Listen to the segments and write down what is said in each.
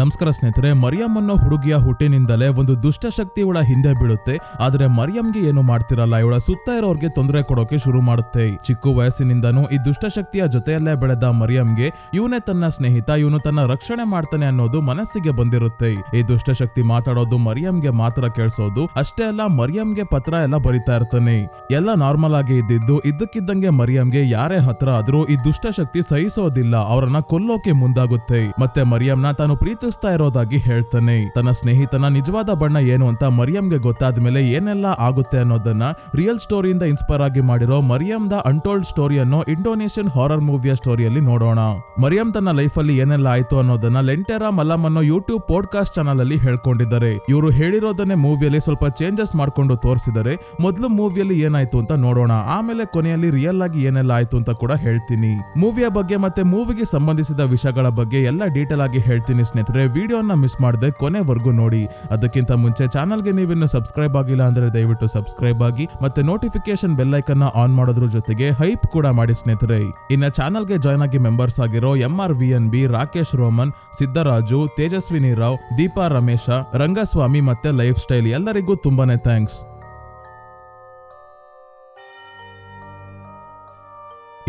ನಮಸ್ಕಾರ ಸ್ನೇಹಿತರೆ, ಮರಿಯಂ ಅನ್ನೋ ಹುಡುಗಿಯ ಹುಟ್ಟಿನಿಂದಲೇ ಒಂದು ದುಷ್ಟಶಕ್ತಿ ಇವಳ ಹಿಂದೆ ಬೀಳುತ್ತೆ. ಆದ್ರೆ ಮರಿಯಂಗೆ ಏನು ಮಾಡ್ತಿರಲ್ಲ, ಇವಳ ಸುತ್ತ ಇರೋರ್ಗೆ ತೊಂದರೆ ಕೊಡೋಕೆ ಶುರು ಮಾಡುತ್ತೆ. ಚಿಕ್ಕ ವಯಸ್ಸಿನಿಂದನೂ ಈ ದುಷ್ಟಶಕ್ತಿಯ ಜೊತೆಯಲ್ಲೇ ಬೆಳೆದ ಮರಿಯಂಗೆ ಇವನೇ ತನ್ನ ಸ್ನೇಹಿತ, ಇವನು ತನ್ನ ರಕ್ಷಣೆ ಮಾಡ್ತಾನೆ ಅನ್ನೋದು ಮನಸ್ಸಿಗೆ ಬಂದಿರುತ್ತೆ. ಈ ದುಷ್ಟಶಕ್ತಿ ಮಾತಾಡೋದು ಮರಿಯಂಗೆ ಮಾತ್ರ ಕೇಳಿಸೋದು ಅಷ್ಟೇ ಅಲ್ಲ, ಮರಿಯಂಗೆ ಪತ್ರ ಎಲ್ಲ ಬರಿತಾ ಇರ್ತಾನೆ. ಎಲ್ಲ ನಾರ್ಮಲ್ ಆಗಿ ಇದ್ದಿದ್ದು ಇದ್ದಕ್ಕಿದ್ದಂಗೆ ಮರಿಯಂಗೆ ಯಾರೇ ಹತ್ರ ಆದ್ರೂ ಈ ದುಷ್ಟಶಕ್ತಿ ಸಹಿಸೋದಿಲ್ಲ, ಅವರನ್ನ ಕೊಲ್ಲೋಕೆ ಮುಂದಾಗುತ್ತೆ. ಮತ್ತೆ ಮರಿಯಂನ ತಾನು ಪ್ರೀತಿಸ್ತಾ ಇರೋದಾಗಿ ಹೇಳ್ತಾನೆ. ತನ್ನ ಸ್ನೇಹಿತನ ನಿಜವಾದ ಬಣ್ಣ ಏನು ಅಂತ ಮರಿಯಂಗೆ ಗೊತ್ತಾದ್ಮೇಲೆ ಏನೆಲ್ಲ ಆಗುತ್ತೆ ಅನ್ನೋದನ್ನ ರಿಯಲ್ ಸ್ಟೋರಿಯಿಂದ ಇನ್ಸ್ಪೈರ್ ಆಗಿ ಮಾಡಿರೋ ಮರಿಯಂ ದ ಅನ್ಟೋಲ್ಡ್ ಸ್ಟೋರಿ ಅನ್ನೋ ಇಂಡೋನೇಷಿಯನ್ ಹಾರರ್ ಮೂವಿಯ ಸ್ಟೋರಿಯಲ್ಲಿ ನೋಡೋಣ. ಮರಿಯಂ ತನ್ನ ಲೈಫ್ ಅಲ್ಲಿ ಏನೆಲ್ಲ ಆಯ್ತು ಅನ್ನೋದನ್ನ ಲೆಂಟೆರಾ ಮಲ್ಲಮ್ ಅನ್ನೋ ಯೂಟ್ಯೂಬ್ ಪಾಡ್ಕಾಸ್ಟ್ ಚಾನಲ್ ಅಲ್ಲಿ ಹೇಳ್ಕೊಂಡಿದ್ದಾರೆ. ಇವರು ಹೇಳಿರೋದನ್ನೇ ಮೂವಿಯಲ್ಲಿ ಸ್ವಲ್ಪ ಚೇಂಜಸ್ ಮಾಡ್ಕೊಂಡು ತೋರಿಸಿದರೆ. ಮೊದಲು ಮೂವಿಯಲ್ಲಿ ಏನಾಯ್ತು ಅಂತ ನೋಡೋಣ, ಆಮೇಲೆ ಕೊನೆಯಲ್ಲಿ ರಿಯಲ್ ಆಗಿ ಏನೆಲ್ಲ ಆಯ್ತು ಅಂತ ಕೂಡ ಹೇಳ್ತೀನಿ. ಮೂವಿಯ ಬಗ್ಗೆ ಮತ್ತೆ ಮೂವಿಗೆ ಸಂಬಂಧಿಸಿದ ವಿಷಯಗಳ ಬಗ್ಗೆ ಎಲ್ಲ ಡೀಟೇಲ್ ಆಗಿ ಹೇಳ್ತೀನಿ ಸ್ನೇಹಿತರೆ. ವಿಡಿಯೋನ ಮಿಸ್ ಮಾಡದೆ ಕೊನೆವರೆಗೂ ನೋಡಿ. ಅದಕ್ಕಿಂತ ಮುಂಚೆ ಚಾನಲ್ಗೆ ನೀವಿನ್ನು ಸಬ್ಸ್ಕ್ರೈಬ್ ಆಗಿಲ್ಲ ಅಂದ್ರೆ ದಯವಿಟ್ಟು ಸಬ್ಸ್ಕ್ರೈಬ್ ಆಗಿ ಮತ್ತೆ ನೋಟಿಫಿಕೇಶನ್ ಬೆಲ್ ಐಕನ್ ಆನ್ ಮಾಡೋದ್ರ ಜೊತೆಗೆ ಹೈಪ್ ಕೂಡ ಮಾಡಿ ಸ್ನೇಹಿತರೆ. ಇನ್ನ ಚಾನಲ್ಗೆ ಜಾಯ್ನ್ ಆಗಿ ಮೆಂಬರ್ಸ್ ಆಗಿರೋ MRVNB, ರಾಕೇಶ್ ರೋಮನ್, ಸಿದ್ದರಾಜು, ತೇಜಸ್ವಿನಿ ರಾವ್, ದೀಪಾ ರಮೇಶ, ರಂಗಸ್ವಾಮಿ ಮತ್ತೆ ಲೈಫ್ ಸ್ಟೈಲ್ ಎಲ್ಲರಿಗೂ ತುಂಬಾನೇ ಥ್ಯಾಂಕ್ಸ್.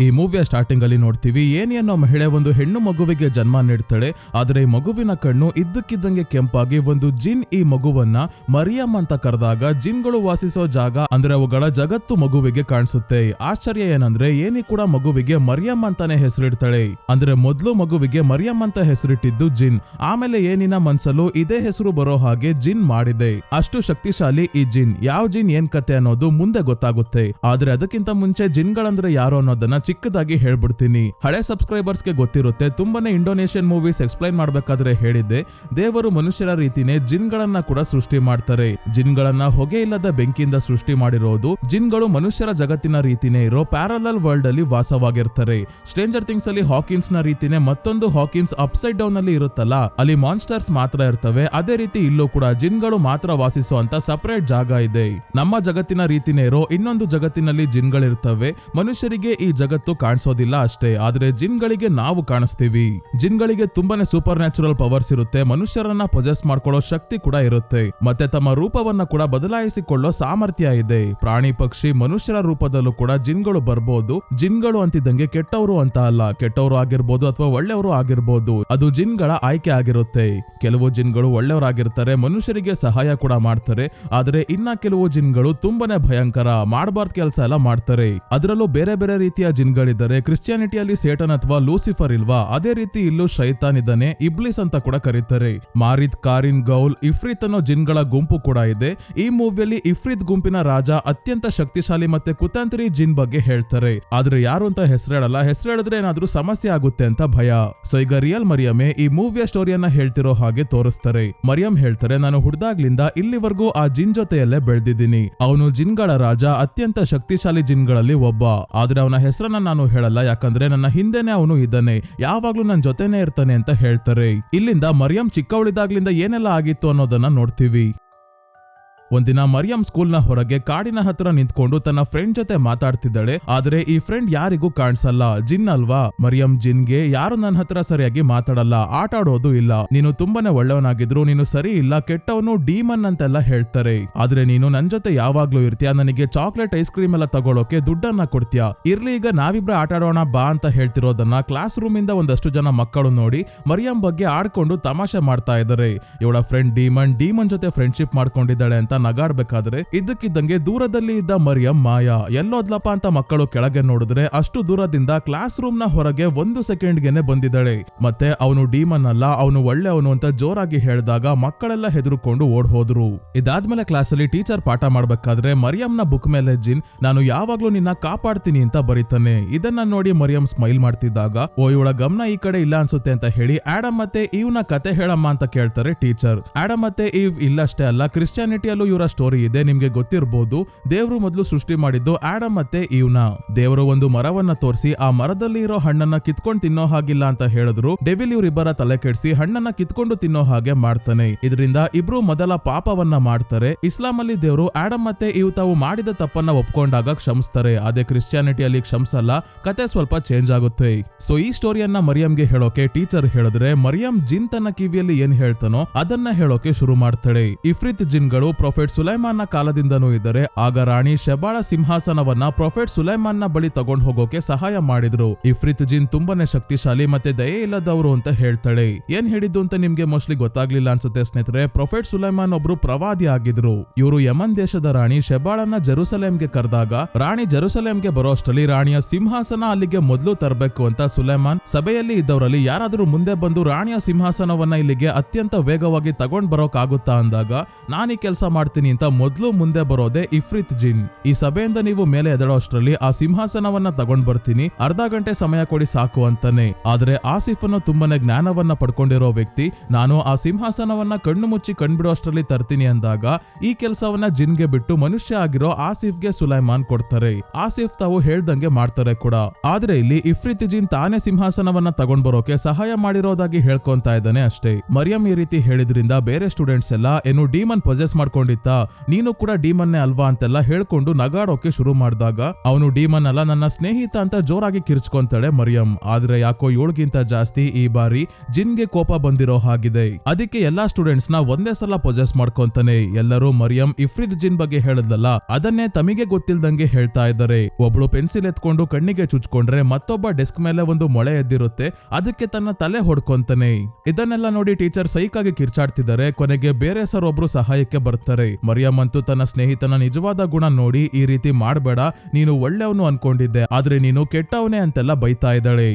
ಈ ಮೂವಿಯ ಸ್ಟಾರ್ಟಿಂಗ್ ಅಲ್ಲಿ ನೋಡ್ತೀವಿ, ಏನಿ ಅನ್ನೋ ಮಹಿಳೆ ಒಂದು ಹೆಣ್ಣು ಮಗುವಿಗೆ ಜನ್ಮ ನೀಡ್ತಾಳೆ. ಆದ್ರೆ ಈ ಮಗುವಿನ ಕಣ್ಣು ಇದ್ದಕ್ಕಿದ್ದಂಗೆ ಕೆಂಪಾಗಿ ಒಂದು ಜಿನ್ ಈ ಮಗುವನ್ನ ಮರಿಯಂ ಅಂತ ಕರೆದಾಗ ಜಿನ್ಗಳು ವಾಸಿಸೋ ಜಾಗ ಅಂದ್ರೆ ಅವುಗಳ ಜಗತ್ತು ಮಗುವಿಗೆ ಕಾಣಿಸುತ್ತೆ. ಆಶ್ಚರ್ಯ ಏನಂದ್ರೆ ಏನಿ ಕೂಡ ಮಗುವಿಗೆ ಮರಿಯಂ ಅಂತಾನೆ ಹೆಸರಿಡ್ತಾಳೆ. ಅಂದ್ರೆ ಮೊದ್ಲು ಮಗುವಿಗೆ ಮರಿಯಂ ಅಂತ ಹೆಸರಿಟ್ಟಿದ್ದು ಜಿನ್, ಆಮೇಲೆ ಏನಿನ ಮನ್ಸಲ್ಲೂ ಇದೇ ಹೆಸರು ಬರೋ ಹಾಗೆ ಜಿನ್ ಮಾಡಿದೆ. ಅಷ್ಟು ಶಕ್ತಿಶಾಲಿ ಈ ಜಿನ್. ಯಾವ ಜಿನ್ ಏನ್ ಕತೆ ಅನ್ನೋದು ಮುಂದೆ ಗೊತ್ತಾಗುತ್ತೆ. ಆದ್ರೆ ಅದಕ್ಕಿಂತ ಮುಂಚೆ ಜಿನ್ಗಳಂದ್ರೆ ಯಾರು ಅನ್ನೋದನ್ನ ಚಿಕ್ಕದಾಗಿ ಹೇಳ್ಬಿಡ್ತೀನಿ. ಹಳೆ ಸಬ್ಸ್ಕ್ರೈಬರ್ಸ್ ಗೆ ಗೊತ್ತಿರುತ್ತೆ, ತುಂಬಾನೇ ಇಂಡೋನೇಷಿಯನ್ ಮೂವೀಸ್ ಎಕ್ಸ್ಪ್ಲೈನ್ ಮಾಡ್ಬೇಕಾದ್ರೆ ಹೇಳಿದ್ದೆ, ದೇವರು ಮನುಷ್ಯರ ರೀತಿನೇ ಜಿನ್ಗಳನ್ನ ಕೂಡ ಸೃಷ್ಟಿ ಮಾಡ್ತಾರೆ. ಜಿನ್ಗಳನ್ನ ಹೊಗೆ ಇಲ್ಲದ ಬೆಂಕಿಯಿಂದ ಸೃಷ್ಟಿ ಮಾಡಿರೋದು. ಜಿನ್ಗಳು ಮನುಷ್ಯರ ಜಗತ್ತಿನ ರೀತಿನೇ ಇರೋ ಪ್ಯಾರಲಲ್ ವರ್ಲ್ಡ್ ಅಲ್ಲಿ ವಾಸವಾಗಿರ್ತಾರೆ. ಸ್ಟ್ರೇಂಜರ್ ಥಿಂಗ್ಸ್ ಅಲ್ಲಿ ಹಾಕಿನ್ಸ್ ನ ರೀತಿನೇ ಮತ್ತೊಂದು ಹಾಕಿನ್ಸ್ ಅಪ್ಸೈಡ್ ಡೌನ್ ಅಲ್ಲಿ ಇರುತ್ತಲ್ಲ, ಅಲ್ಲಿ ಮಾನ್ಸ್ಟರ್ಸ್ ಮಾತ್ರ ಇರ್ತವೆ. ಅದೇ ರೀತಿ ಇಲ್ಲೂ ಕೂಡ ಜಿನ್ಗಳು ಮಾತ್ರ ವಾಸಿಸುವಂತ ಸಪರೇಟ್ ಜಾಗ ಇದೆ. ನಮ್ಮ ಜಗತ್ತಿನ ರೀತಿನೇ ಇರೋ ಇನ್ನೊಂದು ಜಗತ್ತಿನಲ್ಲಿ ಜಿನ್ಗಳಿರ್ತವೆ. ಮನುಷ್ಯರಿಗೆ ಈ ಜಗತ್ತು ಕಾಣಿಸೋದಿಲ್ಲ ಅಷ್ಟೇ, ಆದ್ರೆ ಜಿನ್ಗಳಿಗೆ ನಾವು ಕಾಣಿಸ್ತೀವಿ. ಜಿನ್ಗಳಿಗೆ ತುಂಬಾನೇ ಸೂಪರ್ ನ್ಯಾಚುರಲ್ ಪವರ್ಸ್ ಇರುತ್ತೆ, ಮನುಷ್ಯರನ್ನ ಪೊಸೆಸ್ ಮಾಡ್ಕೊಳ್ಳೋ ಶಕ್ತಿ ಕೂಡ ಇರುತ್ತೆ. ಮತ್ತೆ ತಮ್ಮ ರೂಪವನ್ನ ಕೂಡ ಬದಲಾಯಿಸಿಕೊಳ್ಳೋ ಸಾಮರ್ಥ್ಯ ಇದೆ. ಪ್ರಾಣಿ ಪಕ್ಷಿ ಮನುಷ್ಯರ ರೂಪದಲ್ಲೂ ಕೂಡ ಜಿನ್ಗಳು ಬರ್ಬೋದು. ಜಿನ್ಗಳು ಅಂತಿದ್ದಂಗೆ ಕೆಟ್ಟವರು ಅಂತ ಅಲ್ಲ, ಕೆಟ್ಟವರು ಆಗಿರ್ಬೋದು ಅಥವಾ ಒಳ್ಳೆಯವರು ಆಗಿರ್ಬೋದು, ಅದು ಜಿನ್ಗಳ ಆಯ್ಕೆ ಆಗಿರುತ್ತೆ. ಕೆಲವು ಜಿನ್ಗಳು ಒಳ್ಳೆಯವರಾಗಿರ್ತಾರೆ, ಮನುಷ್ಯರಿಗೆ ಸಹಾಯ ಕೂಡ ಮಾಡ್ತಾರೆ. ಆದ್ರೆ ಇನ್ನ ಕೆಲವು ಜಿನ್ಗಳು ತುಂಬಾನೇ ಭಯಂಕರ, ಮಾಡಬಾರ್ದು ಕೆಲಸ ಎಲ್ಲ ಮಾಡ್ತಾರೆ. ಅದರಲ್ಲೂ ಬೇರೆ ಬೇರೆ ರೀತಿಯ ಜಿನ್ಗಳಿದ್ದಾರೆ. ಕ್ರಿಶ್ಚಿಯಾನಿಟಿಯಲ್ಲಿ ಸೇಟನ್ ಅಥವಾ ಲೂಸಿಫರ್ ಇಲ್ವಾ, ಅದೇ ರೀತಿ ಇಲ್ಲೂ ಶೈತಾನ್ ಇದ್ದಾನೆ, ಇಬ್ಲಿಸ್ ಅಂತ ಕೂಡ ಕರೀತಾರೆ. ಮಾರಿತ್, ಕಾರಿನ್, ಗೌಲ್, ಇಫ್ರಿತ್ ಅನ್ನೋ ಜಿನ್ಗಳ ಗುಂಪು ಕೂಡ ಇದೆ. ಈ ಮೂವಿಯಲ್ಲಿ ಇಫ್ರಿತ್ ಗುಂಪಿನ ರಾಜ ಅತ್ಯಂತ ಶಕ್ತಿಶಾಲಿ ಮತ್ತೆ ಕುತಂತ್ರಿ ಜಿನ್ ಬಗ್ಗೆ ಹೇಳ್ತಾರೆ. ಆದ್ರೆ ಯಾರು ಅಂತ ಹೆಸರೇಳಲ್ಲ, ಹೆಸರೇಳಿದ್ರೆ ಏನಾದ್ರೂ ಸಮಸ್ಯೆ ಆಗುತ್ತೆ ಅಂತ ಭಯ. ಸೊ ಈಗ ರಿಯಲ್ ಮರಿಯಮೇ ಈ ಮೂವಿಯ ಸ್ಟೋರಿಯನ್ನ ಹೇಳ್ತಿರೋ ಹಾಗೆ ತೋರಿಸ್ತಾರೆ. ಮರಿಯಂ ಹೇಳ್ತಾರೆ, ನಾನು ಹುಡ್ದಾಗ್ಲಿಂದ ಇಲ್ಲಿವರೆಗೂ ಆ ಜಿನ್ ಜೊತೆಯಲ್ಲೇ ಬೆಳೆದಿದ್ದೀನಿ. ಅವನು ಜಿನ್ಗಳ ರಾಜ, ಅತ್ಯಂತ ಶಕ್ತಿಶಾಲಿ ಜಿನ್ಗಳಲ್ಲಿ ಒಬ್ಬ. ಆದ್ರೆ ಅವನ ಹೆಸರನ್ನ ನಾನು ಹೇಳಲ್ಲ, ಯಾಕಂದ್ರೆ ನನ್ನ ಹಿಂದೆನೆ ಅವನು ಇದ್ದಾನೆ, ಯಾವಾಗ್ಲೂ ನನ್ನ ಜೊತೆನೆ ಇರ್ತಾನೆ ಅಂತ ಹೇಳ್ತಾರೆ. ಇಲ್ಲಿಂದ ಮರಿಯಂ ಚಿಕ್ಕವಳಿದಾಗ್ಲಿಂದ ಏನೆಲ್ಲ ಆಗಿತ್ತು ಅನ್ನೋದನ್ನ ನೋಡ್ತೀವಿ. ಒಂದಿನ ಮರಿಯಂ ಸ್ಕೂಲ್ ನ ಹೊರಗೆ ಕಾಡಿನ ಹತ್ರ ನಿಂತ್ಕೊಂಡು ತನ್ನ ಫ್ರೆಂಡ್ ಜೊತೆ ಮಾತಾಡ್ತಿದ್ದಾಳೆ. ಆದ್ರೆ ಈ ಫ್ರೆಂಡ್ ಯಾರಿಗೂ ಕಾಣಿಸಲ್ಲ, ಜಿನ್ ಅಲ್ವಾ. ಮರಿಯಂ ಜಿನ್ಗೆ ಯಾರು ನನ್ನ ಹತ್ರ ಸರಿಯಾಗಿ ಮಾತಾಡಲ್ಲ, ಆಟ ಆಡೋದು ಇಲ್ಲ, ನೀನು ತುಂಬಾನೇ ಒಳ್ಳೆಯವನಾಗಿದ್ರು ನೀನು ಸರಿ ಇಲ್ಲ, ಕೆಟ್ಟವನು, ಡೀಮನ್ ಅಂತೆಲ್ಲ ಹೇಳ್ತಾರೆ. ಆದ್ರೆ ನೀನು ನನ್ ಜೊತೆ ಯಾವಾಗ್ಲೂ ಇರ್ತೀಯ, ನನಗೆ ಚಾಕ್ಲೇಟ್ ಐಸ್ ಕ್ರೀಮ್ ಎಲ್ಲ ತಗೊಳೋಕೆ ದುಡ್ಡನ್ನ ಕೊಡ್ತೀಯ, ಇರ್ಲಿ ಈಗ ನಾವಿಬ್ರೆ ಆಟ ಆಡೋಣ ಬಾ ಅಂತ ಹೇಳ್ತಿರೋದನ್ನ ಕ್ಲಾಸ್ ರೂಮ್ ಇಂದ ಒಂದಷ್ಟು ಜನ ಮಕ್ಕಳು ನೋಡಿ ಮರಿಯಂ ಬಗ್ಗೆ ಆಡ್ಕೊಂಡು ತಮಾಷೆ ಮಾಡ್ತಾ ಇದ್ದಾರೆ. ಇವಳ ಫ್ರೆಂಡ್ ಡೀಮನ್ ಜೊತೆ ಫ್ರೆಂಡ್ಶಿಪ್ ಮಾಡ್ಕೊಂಡಿದ್ದಾಳೆ ಅಂತ ನಗಾಡ್ಬೇಕಾದ್ರೆ ಇದ್ದಕ್ಕಿದ್ದಂಗೆ ದೂರದಲ್ಲಿ ಇದ್ದ ಮರಿಯಂ ಮಾಯಾ ಎಲ್ಲೋದ್ಲಪ್ಪ ಅಂತ ಮಕ್ಕಳು ಕೆಳಗೆ ನೋಡಿದ್ರೆ ಅಷ್ಟು ದೂರದಿಂದ ಕ್ಲಾಸ್ ರೂಮ್ ನ ಹೊರಗೆ 1 ಸೆಕೆಂಡ್ಗೆನೆ ಬಂದಿದ್ದಾಳೆ. ಮತ್ತೆ ಅವನು ಡೀಮನ್ ಅಲ್ಲ, ಅವನು ಒಳ್ಳೆಯವನು ಅಂತ ಜೋರಾಗಿ ಹೇಳಿದಾಗ ಮಕ್ಕಳೆಲ್ಲ ಹೆದರ್ಕೊಂಡು ಓಡ್ ಹೋದ್ರು. ಇದಾದ್ಮೇಲೆ ಕ್ಲಾಸ್ ಅಲ್ಲಿ ಟೀಚರ್ ಪಾಠ ಮಾಡ್ಬೇಕಾದ್ರೆ ಮರಿಯಂನ ಬುಕ್ ಮೇಲೆ ಜಿನ್ ನಾನು ಯಾವಾಗ್ಲೂ ನಿನ್ನ ಕಾಪಾಡ್ತೀನಿ ಅಂತ ಬರೀತಾನೆ. ಇದನ್ನ ನೋಡಿ ಮರಿಯಂ ಸ್ಮೈಲ್ ಮಾಡ್ತಿದ್ದಾಗ ಓ ಇವಳ ಗಮನ ಈ ಕಡೆ ಇಲ್ಲ ಅನ್ಸುತ್ತೆ ಅಂತ ಹೇಳಿ ಆಡಮ್ ಮತ್ತೆ ಈವ್ನ ಕತೆ ಹೇಳಮ್ಮ ಅಂತ ಕೇಳ್ತಾರೆ ಟೀಚರ್. ಆಡಮ್ ಮತ್ತೆ ಈವ್ ಇಲ್ಲಷ್ಟೇ ಅಲ್ಲ, ಕ್ರಿಶ್ಚಿಯಾನಿಟಿಯಲ್ಲೂ ಇವರ ಸ್ಟೋರಿ ಇದೆ, ನಿಮ್ಗೆ ಗೊತ್ತಿರಬಹುದು. ದೇವರು ಮೊದಲು ಸೃಷ್ಟಿ ಮಾಡಿದ್ದು ಆಡಮ್ ಮತ್ತೆ ಈವ್ನ. ದೇವರು ಒಂದು ಮರವನ್ನ ತೋರಿಸಿ ಆ ಮರದಲ್ಲಿ ಇರೋ ಹಣ್ಣನ್ನ ಕಿತ್ಕೊಂಡು ತಿನ್ನೋ ಹಾಗಿಲ್ಲ ಅಂತ ಹೇಳಿದ್ರು. ಡೆವಿಲ್ ಇವರಿಬ್ಬರ ತಲೆ ಕೆಡಿಸಿ ಹಣ್ಣನ್ನ ಕಿತ್ಕೊಂಡು ತಿನ್ನೋ ಹಾಗೆ ಮಾಡ್ತಾನೆ. ಇದರಿಂದ ಇಬ್ರು ಮೊದಲ ಪಾಪವನ್ನ ಮಾಡ್ತಾರೆ. ಇಸ್ಲಾಂ ಅಲ್ಲಿ ದೇವರು ಆಡಮ್ ಮತ್ತೆ ಈವ್ ತಾವು ಮಾಡಿದ ತಪ್ಪನ್ನ ಒಪ್ಕೊಂಡಾಗ ಕ್ಷಮಿಸ್ತಾರೆ. ಅದೇ ಕ್ರಿಶ್ಚಿಯಾನಿಟಿಯಲ್ಲಿ ಕ್ಷಮಿಸಲ್ಲ. ಕತೆ ಸ್ವಲ್ಪ ಚೇಂಜ್ ಆಗುತ್ತೆ. ಸೊ ಈ ಸ್ಟೋರಿಯನ್ನ ಮರಿಯಂಗೆ ಹೇಳೋಕೆ ಟೀಚರ್ ಹೇಳಿದ್ರೆ ಮರಿಯಂ ಜಿನ್ ತನ್ನ ಕಿವಿಯಲ್ಲಿ ಏನ್ ಹೇಳ್ತಾನೋ ಅದನ್ನ ಹೇಳೋಕೆ ಶುರು ಮಾಡ್ತಾಳೆ. ಇಫ್ರಿತ್ ಜಿನ್ಗಳು ಪ್ರೊಫೆಟ್ ಸುಲೈಮಾನ್ನ ಕಾಲದಿಂದನೂ ಇದ್ದಾರೆ. ಆಗ ರಾಣಿ ಶೆಬಾಳ ಸಿಂಹಾಸನವನ್ನ ಪ್ರೊಫೆಟ್ ಸುಲೈಮಾನ್ನ ಬಳಿ ತಗೊಂಡ್ ಹೋಗೋಕೆ ಸಹಾಯ ಮಾಡಿದ್ರು. ಇಫ್ರಿತ್ ಜಿನ್ ತುಂಬಾನೇ ಶಕ್ತಿಶಾಲಿ ಮತ್ತೆ ದಯೆ ಇಲ್ಲದವರು ಅಂತ ಹೇಳ್ತಾಳೆ. ಏನ್ ಹೇಳಿದ್ದು ಅಂತ ನಿಮ್ಗೆ ಮೋಸ್ಟ್ಲಿ ಗೊತ್ತಾಗ್ಲಿಲ್ಲ ಅನ್ಸುತ್ತೆ ಸ್ನೇಹಿತರೆ. ಪ್ರೊಫೆಟ್ ಸುಲೈಮಾನ್ ಒಬ್ರು ಪ್ರವಾದಿ ಆಗಿದ್ರು. ಇವರು ಯಮನ್ ದೇಶದ ರಾಣಿ ಶೆಬಾಳನ್ನ ಜೆರುಸಲೇಂಗೆ ಕರೆದಾಗ ರಾಣಿ ಜೆರುಸಲೇಂಗೆ ಬರೋ ಅಷ್ಟರಲ್ಲಿ ರಾಣಿಯ ಸಿಂಹಾಸನ ಅಲ್ಲಿಗೆ ಮೊದಲು ತರಬೇಕು ಅಂತ ಸುಲೈಮಾನ್ ಸಭೆಯಲ್ಲಿ ಇದ್ದವರಲ್ಲಿ ಯಾರಾದ್ರೂ ಮುಂದೆ ಬಂದು ರಾಣಿಯ ಸಿಂಹಾಸನವನ್ನ ಇಲ್ಲಿಗೆ ಅತ್ಯಂತ ವೇಗವಾಗಿ ತಗೊಂಡ್ ಬರೋಕಾಗುತ್ತಾ ಅಂದಾಗ ನಾನೀ ಕೆಲಸ ಮಾಡ್ತೀನಿ ಅಂತ ಮೊದಲು ಮುಂದೆ ಬರೋದೇ ಇಫ್ರಿತ್ ಜಿನ್. ಈ ಸಭೆಯಿಂದ ನೀವು ಮೇಲೆ ಎದಳೋ ಅಷ್ಟರಲ್ಲಿ ಆ ಸಿಂಹಾಸನವನ್ನ ತಗೊಂಡ್ ಬರ್ತೀನಿ, ಅರ್ಧ ಗಂಟೆ ಸಮಯ ಕೊಡಿ ಸಾಕು ಅಂತಾನೆ. ಆದ್ರೆ ಆಸಿಫ್ ಅನ್ನು ತುಂಬಾನೇ ಜ್ಞಾನವನ್ನ ಪಡ್ಕೊಂಡಿರೋ ವ್ಯಕ್ತಿ, ನಾನು ಆ ಸಿಂಹಾಸನವನ್ನ ಕಣ್ಣು ಮುಚ್ಚಿ ಕಣ್ಬಿಡೋ ಅಷ್ಟರಲ್ಲಿ ತರ್ತೀನಿ ಅಂದಾಗ ಈ ಕೆಲಸವನ್ನ ಜಿನ್ಗೆ ಬಿಟ್ಟು ಮನುಷ್ಯ ಆಗಿರೋ ಆಸಿಫ್ಗೆ ಸುಲೈಮಾನ್ ಕೊಡ್ತಾರೆ. ಆಸಿಫ್ ತಾವು ಹೇಳ್ದಂಗೆ ಮಾಡ್ತಾರೆ ಕೂಡ. ಆದ್ರೆ ಇಲ್ಲಿ ಇಫ್ರಿತ್ ಜಿನ್ ತಾನೇ ಸಿಂಹಾಸನವನ್ನ ತಗೊಂಡ್ ಬರೋಕೆ ಸಹಾಯ ಮಾಡಿರೋದಾಗಿ ಹೇಳ್ಕೊಂತ ಇದ್ದಾನೆ ಅಷ್ಟೇ. ಮರಿಯಂ ಈ ರೀತಿ ಹೇಳಿದ್ರಿಂದ ಬೇರೆ ಸ್ಟೂಡೆಂಟ್ಸ್ ಎಲ್ಲ ಏನು ಡೀಮನ್ ಪೊಸೆಸ್ ಮಾಡ್ಕೊಂಡಿತ್ತ, ನೀನು ಕೂಡ ಡೀಮನ್ನೇ ಅಲ್ವಾ ಅಂತೆಲ್ಲ ಹೇಳ್ಕೊಂಡು ನಗಾಡೋಕೆ ಶುರು ಮಾಡಿದಾಗ ಅವನು ಡೀಮನ್ ಅಲ್ಲ ನನ್ನ ಸ್ನೇಹಿತ ಅಂತ ಜೋರಾಗಿ ಕಿರ್ಚ್ಕೊಂತಾಳೆ ಮರಿಯಂ. ಆದ್ರೆ ಯಾಕೋ ಇವಳಿಗಿಂತ ಜಾಸ್ತಿ ಈ ಬಾರಿ ಜಿನ್ಗೆ ಕೋಪ ಬಂದಿರೋ ಹಾಗಿದೆ. ಅದಕ್ಕೆ ಎಲ್ಲಾ ಸ್ಟೂಡೆಂಟ್ಸ್ ನ ಒಂದೇ ಸಲ ಪೊಸೆಸ್ ಮಾಡ್ಕೊಂತಾನೆ. ಎಲ್ಲರೂ ಮರಿಯಂ ಇಫ್ರಿತ್ ಜಿನ್ ಬಗ್ಗೆ ಹೇಳದಲ್ಲ ಅದನ್ನೇ ತಮಗೆ ಗೊತ್ತಿಲ್ದಂಗೆ ಹೇಳ್ತಾ ಇದ್ದಾರೆ. ಒಬ್ಳು ಪೆನ್ಸಿಲ್ ಎತ್ಕೊಂಡು ಕಣ್ಣಿಗೆ ಚುಚ್ಕೊಂಡ್ರೆ ಮತ್ತೊಬ್ಬ ಡೆಸ್ಕ್ ಮೇಲೆ ಒಂದು ಮೊಳೆ ಎದ್ದಿರುತ್ತೆ, ಅದಕ್ಕೆ ತನ್ನ ತಲೆ ಹೊಡ್ಕೊಂತಾನೆ. ಇದನ್ನೆಲ್ಲ ನೋಡಿ ಟೀಚರ್ ಸೈಕಾಗಿ ಕಿರ್ಚಾಡ್ತಿದ್ದಾರೆ. ಕೊನೆಗೆ ಬೇರೆ ಸರ್ ಒಬ್ರು ಸಹಾಯಕ್ಕೆ ಬರ್ತಾರೆ. ಮರಿಯಂ ಅಂತೂ ತನ್ನ ಸ್ನೇಹಿತನ ನಿಜವಾದ ಗುಣ ನೋಡಿ ಈ ರೀತಿ ಮಾಡ್ಬೇಡ, ನೀನು ಒಳ್ಳೆಯವನು ಅನ್ಕೊಂಡಿದ್ದೆ ಆದ್ರೆ ನೀನು ಕೆಟ್ಟವನೇ ಅಂತೆಲ್ಲ ಬೈತಾ ಇದ್ದಾಳೆ.